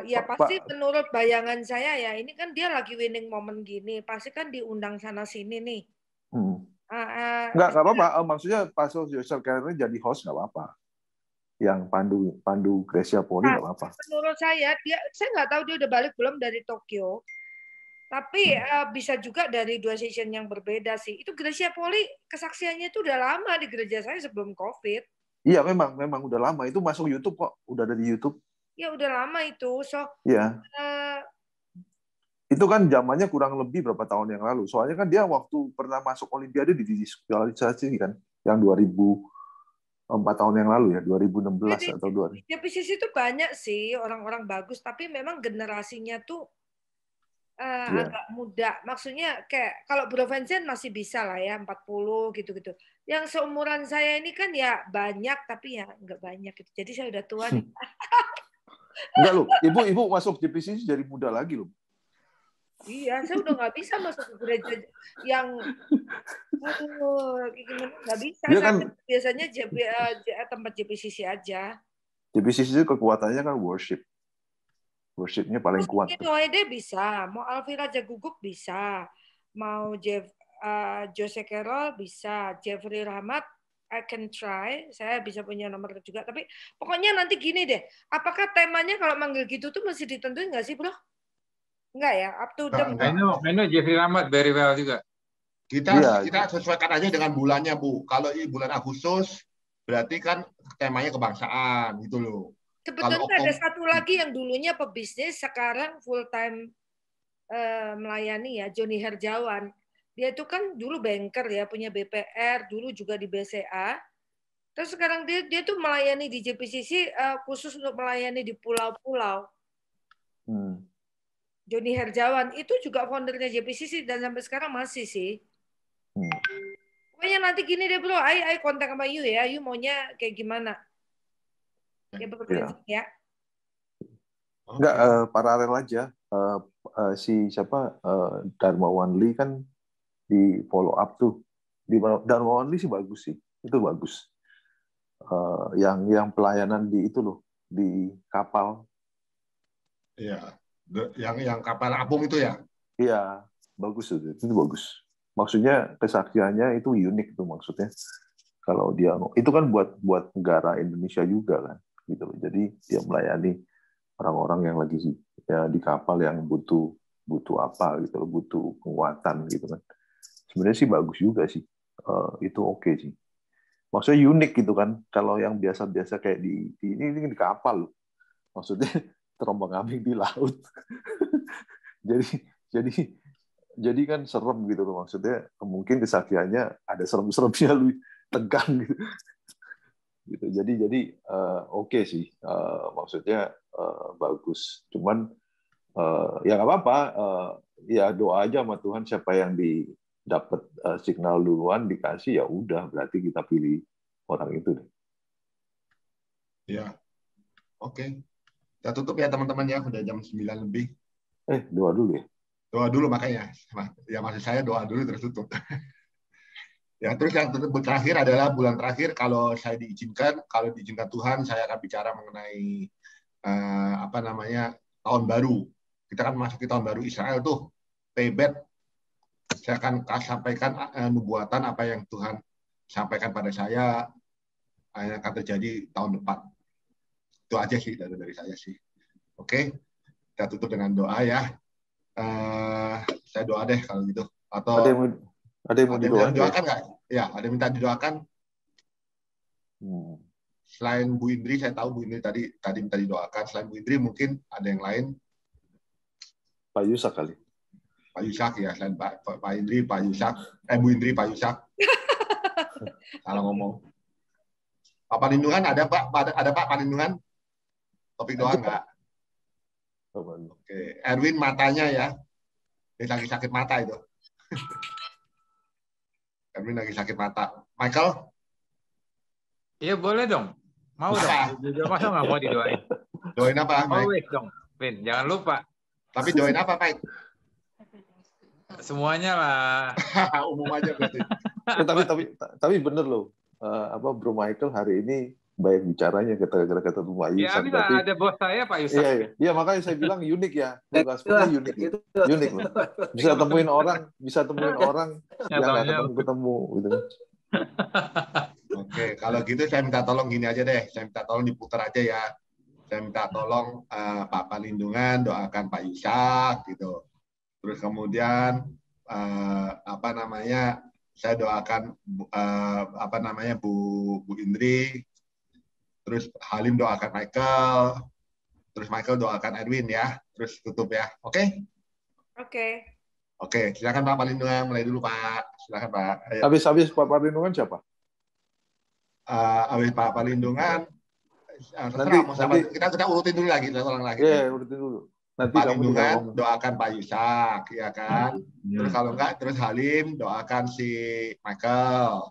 Speaker 14: Ya pasti menurut bayangan saya ya, ini kan dia lagi winning moment gini, pasti kan diundang sana sini nih.
Speaker 13: Nggak apa-apa. Maksudnya pas Jose Carroll jadi host nggak apa-apa. Yang pandu Gracia Poli nggak apa-apa.
Speaker 14: Menurut saya nggak tahu dia udah balik belum dari Tokyo. Tapi bisa juga dari 2 session yang berbeda sih. Itu Gracia Poli kesaksiannya itu udah lama di gereja saya sebelum COVID.
Speaker 13: Iya, memang udah lama. Itu masuk YouTube kok. Udah ada di YouTube.
Speaker 14: Ya udah lama itu.
Speaker 13: Iya. Itu kan zamannya kurang lebih berapa tahun yang lalu. Soalnya kan dia waktu pernah masuk Olimpiade diskualifikasi kan, yang 4 tahun yang lalu ya, 2016 atau 2000.
Speaker 14: Di PCC itu banyak sih orang-orang bagus, tapi memang generasinya tuh agak muda. Maksudnya kayak kalau Bro Vincent masih bisa lah ya, 40 gitu-gitu. Yang seumuran saya ini kan ya banyak, tapi ya nggak banyak gitu. Jadi saya udah tua nih.
Speaker 13: Enggak loh, ibu masuk JPCC dari muda lagi loh.
Speaker 14: Iya, saya udah nggak bisa masuk ke gereja yang gimana, nggak bisa.
Speaker 13: Dia kan,
Speaker 14: biasanya tempat JPCC aja.
Speaker 13: JPCC itu kekuatannya kan worship. Worshipnya paling kuat.
Speaker 14: Mungkin Noede bisa, mau Alvira Jaguguk bisa, mau Jose Carroll bisa, Jeffrey Rahmat, I can try, saya bisa punya nomor juga. Tapi pokoknya nanti gini deh, apakah temanya kalau manggil gitu tuh masih ditentuin nggak sih, Bro? Enggak ya, up to them.
Speaker 12: I know Jeffrey Rahmat very well juga.
Speaker 10: Kita sesuaikan aja dengan bulannya, Bu. Kalau bulan Agustus, berarti kan temanya kebangsaan, gitu loh.
Speaker 14: Sebetulnya ada satu lagi yang dulunya pebisnis, sekarang full time melayani ya, Joni Herjawan. Dia itu kan dulu banker ya, punya BPR, dulu juga di BCA. Terus sekarang dia tuh melayani di JPCC khusus untuk melayani di pulau-pulau. Joni Herjawan itu juga foundernya JPCC dan sampai sekarang masih sih. Pokoknya nanti gini deh Bro, I kontak sama you ya, you maunya kayak gimana? Ya.
Speaker 13: Enggak, paralel aja. Si siapa Darmawan Lee kan di follow up tuh. Di Darmawan Lee sih bagus sih, itu bagus. Yang pelayanan di itu loh, di kapal.
Speaker 10: Iya, yang kapal apung itu ya.
Speaker 13: Iya, bagus itu bagus. Maksudnya kesaksiannya itu unik tuh maksudnya. Kalau dia itu kan buat negara Indonesia juga kan, gitu loh. Jadi dia melayani orang-orang yang lagi ya di kapal yang butuh apa gitu loh, butuh penguatan gitu kan. Sebenarnya sih bagus juga sih. Itu oke sih. Maksudnya unik gitu kan. Kalau yang biasa-biasa kayak ini di kapal loh. Maksudnya terombang-ambing di laut. jadi kan serem gitu loh, maksudnya mungkin kesaksiannya ada serem-seremnya, lu tegang gitu. Jadi oke sih, maksudnya bagus. Cuman ya nggak apa-apa, ya doa aja sama Tuhan, siapa yang dapat signal duluan dikasih, ya udah berarti kita pilih orang itu deh.
Speaker 10: Ya, oke. Kita tutup ya teman-teman ya, udah jam 9 lebih.
Speaker 13: Doa dulu ya.
Speaker 10: Doa dulu makanya. Ya maksud saya doa dulu terus tutup. Ya, terus yang terakhir adalah bulan terakhir, kalau saya diizinkan, kalau diizinkan Tuhan, saya akan bicara mengenai tahun baru. Kita akan memasuki tahun baru Israel tuh, Tebet. Saya akan sampaikan nubuatan apa yang Tuhan sampaikan pada saya yang akan terjadi tahun depan. Itu aja sih dari saya sih. Oke, kita tutup dengan doa ya. Saya doa deh kalau gitu. Atau
Speaker 13: ada yang mau
Speaker 10: didoakan nggak? Ya, ada yang minta didoakan. Selain Bu Indri, saya tahu Bu Indri tadi minta didoakan. Selain Bu Indri, mungkin ada yang lain.
Speaker 13: Pak Yusak kali.
Speaker 10: Pak Yusak ya, selain Pak Indri, Pak Yusak. Bu Indri, Pak Yusak. Salah ngomong. Pak Palindungan ada Pak? Ada Pak Palindungan? Topik doa nggak? Oke, Erwin matanya ya. Dia lagi sakit mata itu. Erwin lagi sakit mata. Michael?
Speaker 12: Iya boleh dong. Mau dong. Masa nggak mau didoain?
Speaker 10: Doain apa, Mike?
Speaker 12: Always dong, Vin. Jangan lupa.
Speaker 10: Tapi doain apa, Mike?
Speaker 12: Semuanya lah.
Speaker 10: Umum aja berarti.
Speaker 13: Tapi bener loh. Bro Michael hari ini baik bicaranya kata Bu Ayu.
Speaker 12: Ya, bisa ada bos saya Pak Yusak.
Speaker 13: Iya, makanya saya bilang unik ya. Gospelnya unik gitu. Unik loh. Bisa temuin orang yang nggak ketemu gitu.
Speaker 10: Oke, kalau gitu saya minta tolong gini aja deh. Saya minta tolong diputar aja ya. Saya minta tolong Pak Palindungan doakan Pak Yusak gitu. Terus kemudian saya doakan Bu Indri. Terus Halim doakan Michael, terus Michael doakan Erwin ya, terus tutup ya, oke? Oke, silakan Pak Palindungan, mulai dulu Pak, silakan Pak. Ayo.
Speaker 13: Habis Pak Palindungan siapa?
Speaker 10: Habis Pak Palindungan, kita urutin dulu lagi, kita ulang lagi.
Speaker 13: Iya, urutin dulu. Nanti
Speaker 10: Palindungan doakan Pak Yusak, ya kan? Terus kalau enggak, terus Halim doakan si Michael.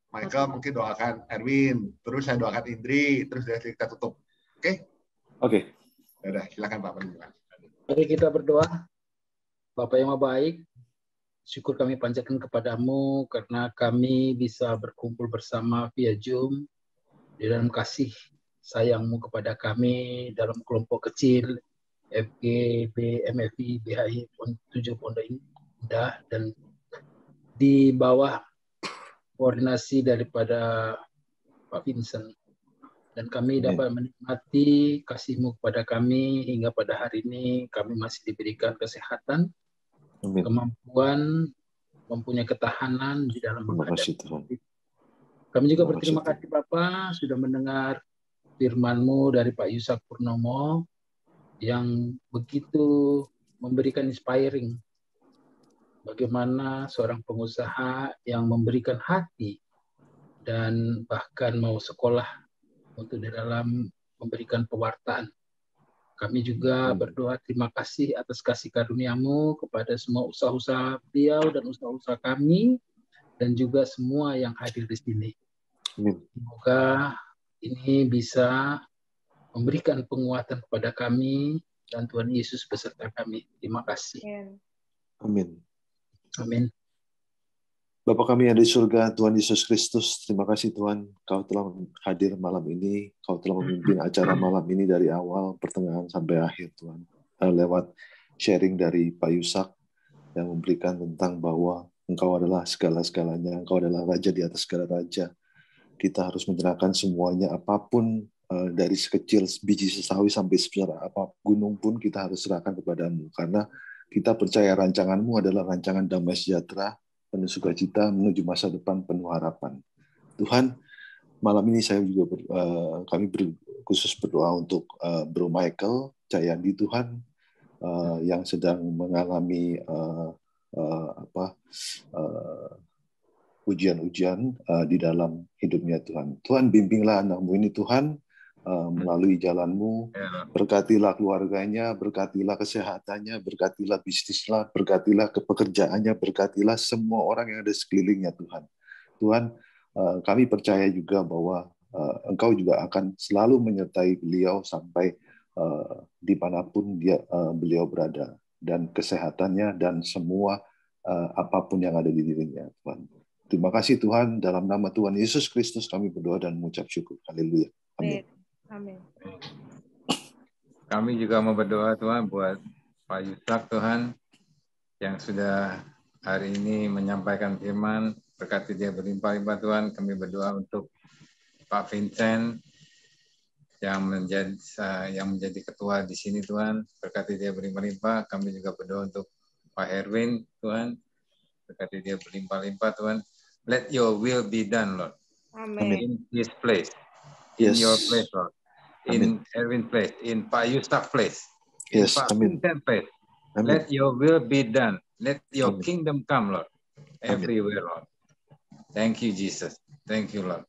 Speaker 10: Michael mungkin doakan Erwin, terus saya doakan Indri, terus kita tutup. Oke?
Speaker 13: Oke.
Speaker 10: Udah, silakan Pak Palindungan.
Speaker 16: Mari kita berdoa. Bapak yang Maha Baik, syukur kami panjatkan kepadamu karena kami bisa berkumpul bersama via Zoom di dalam kasih sayangmu kepada kami dalam kelompok kecil FGB, MFI, BHI 7 Pondok Indah dan di bawah koordinasi daripada Pak Vincent, dan kami dapat menikmati kasih-Mu kepada kami hingga pada hari ini kami masih diberikan kesehatan, kemampuan, mempunyai ketahanan di dalam menghadapi COVID. Kami juga berterima kasih Bapak sudah mendengar firman-Mu dari Pak Yusak Purnomo yang begitu memberikan inspiring. Bagaimana seorang pengusaha yang memberikan hati dan bahkan mau sekolah untuk di dalam memberikan pewartaan. Kami juga berdoa terima kasih atas kasih karunia-Mu kepada semua usaha-usaha beliau dan usaha-usaha kami dan juga semua yang hadir di sini. Semoga ini bisa memberikan penguatan kepada kami dan Tuhan Yesus beserta kami. Terima kasih.
Speaker 13: Amin.
Speaker 16: Amin.
Speaker 13: Bapa kami yang di surga, Tuhan Yesus Kristus, terima kasih Tuhan, Kau telah hadir malam ini, Kau telah memimpin acara malam ini dari awal, pertengahan sampai akhir Tuhan. Lewat sharing dari Pak Yusak yang memberikan tentang bahwa Engkau adalah segala-segalanya, Engkau adalah Raja di atas segala raja. Kita harus menyerahkan semuanya, apapun dari sekecil biji sesawi sampai sebesar apa gunung pun kita harus serahkan kepadamu. Karena kita percaya rancanganmu adalah rancangan damai sejahtera, penuh sukacita, menuju masa depan penuh harapan. Tuhan, malam ini saya juga kami khusus berdoa untuk Bro Michael Cayandi Tuhan, yang sedang mengalami ujian-ujian di dalam hidupnya Tuhan. Tuhan, bimbinglah anakmu ini Tuhan, melalui jalanmu, berkatilah keluarganya, berkatilah kesehatannya, berkatilah bisnisnya, berkatilah pekerjaannya, berkatilah semua orang yang ada sekelilingnya Tuhan. Tuhan, kami percaya juga bahwa Engkau juga akan selalu menyertai beliau sampai dimanapun beliau berada, dan kesehatannya dan semua apapun yang ada di dirinya Tuhan. Terima kasih Tuhan, dalam nama Tuhan Yesus Kristus kami berdoa dan mengucap syukur. Haleluya. Amin.
Speaker 14: Amin.
Speaker 12: Kami juga mau berdoa Tuhan buat Pak Yusak Tuhan yang sudah hari ini menyampaikan firman, berkati dia berlimpah-limpah Tuhan. Kami berdoa untuk Pak Vincent yang menjadi ketua di sini Tuhan, berkati dia berlimpah-limpah. Kami juga berdoa untuk Pak Erwin Tuhan, berkati dia berlimpah-limpah Tuhan. Let your will be done Lord.
Speaker 14: Amin.
Speaker 12: In his place.
Speaker 13: Yes.
Speaker 12: In your place Lord. In Erwin place, in Pak Yusak place,
Speaker 13: yes,
Speaker 12: in Pak Vincent place.
Speaker 13: Amen.
Speaker 12: Let your will be done. Let your kingdom come, Lord, everywhere, Lord. Thank you, Jesus. Thank you, Lord.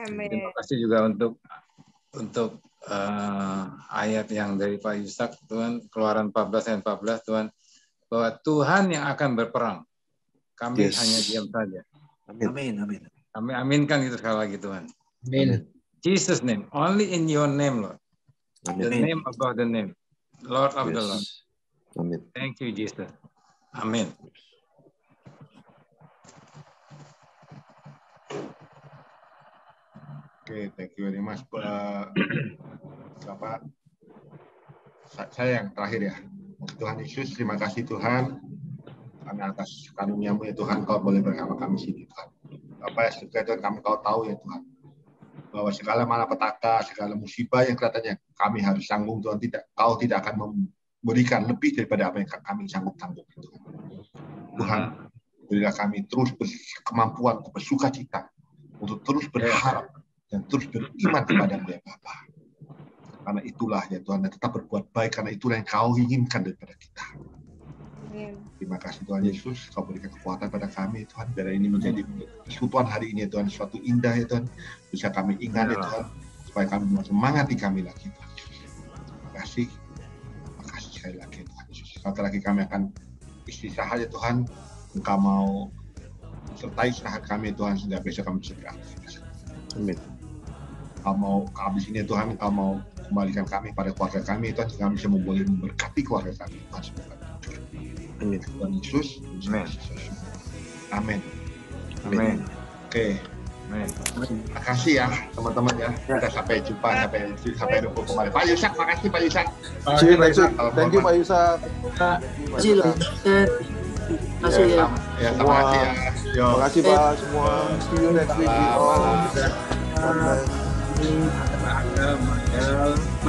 Speaker 14: Amen.
Speaker 12: Terima kasih juga untuk ayat yang dari Pak Yusak, Tuhan, Keluaran 14 ayat 14, Tuhan, bahwa Tuhan yang akan berperang. Kami hanya diam saja.
Speaker 13: Amin.
Speaker 11: Amin.
Speaker 12: Kami aminkan itu sekali lagi, Tuhan.
Speaker 16: Amin.
Speaker 12: Jesus' name, only in your name, Lord.
Speaker 13: Amen.
Speaker 12: The name above the name, Lord of the Lord.
Speaker 13: Amin.
Speaker 12: Thank you, Jesus. Amin.
Speaker 10: Oke, thank you very much. Saya yang terakhir ya. Tuhan Yesus, terima kasih Tuhan karena atas karunia-Mu ya Tuhan, Kau boleh bersama kami sini Tuhan. Apa ya, Tuhan, Kau tahu ya Tuhan, bahwa segala malapetaka, segala musibah yang kelihatannya kami harus tanggung Tuhan, Kau tidak akan memberikan lebih daripada apa yang kami sanggup tanggung Tuhan. Tuhan, berilah kami terus kemampuan untuk bersuka cita, untuk terus berharap dan terus beriman kepada-Mu ya Bapa. Karena itulah ya Tuhan, dan tetap berbuat baik karena itulah yang Kau inginkan daripada kita. Terima kasih Tuhan Yesus, Kau berikan kekuatan pada kami Tuhan, biar ini menjadi persekutuan hari ini ya Tuhan, suatu indah ya Tuhan, bisa kami ingat ya Tuhan, supaya kami semangati kami lagi Tuhan Yesus. Terima kasih sekali lagi Tuhan Yesus. Sebentar lagi kami akan istirahat ya Tuhan, Engkau mau sertai istirahat kami Tuhan, sehingga besok kami bisa beraktivitas.
Speaker 13: Amin.
Speaker 10: Kau mau habis ini Tuhan, Kau mau kembalikan kami pada keluarga kami Tuhan, sehingga kami bisa memberkati keluarga kami Tuhan.
Speaker 13: Amin.
Speaker 10: Tuhan Yesus. Amin.
Speaker 12: Amin.
Speaker 10: Oke. Terima kasih ya teman-teman ya. Kita sampai jumpa, sampai jumpa kembali. Pak Yusak, makasih Pak Yusak.
Speaker 13: Thank you Pak Yusak.
Speaker 11: Terima kasih loh. Terima kasih ya.
Speaker 10: Terima kasih ya.
Speaker 13: Terima kasih Pak semua. See you next week.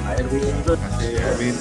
Speaker 12: Pak Erwin.
Speaker 10: Terima kasih Erwin.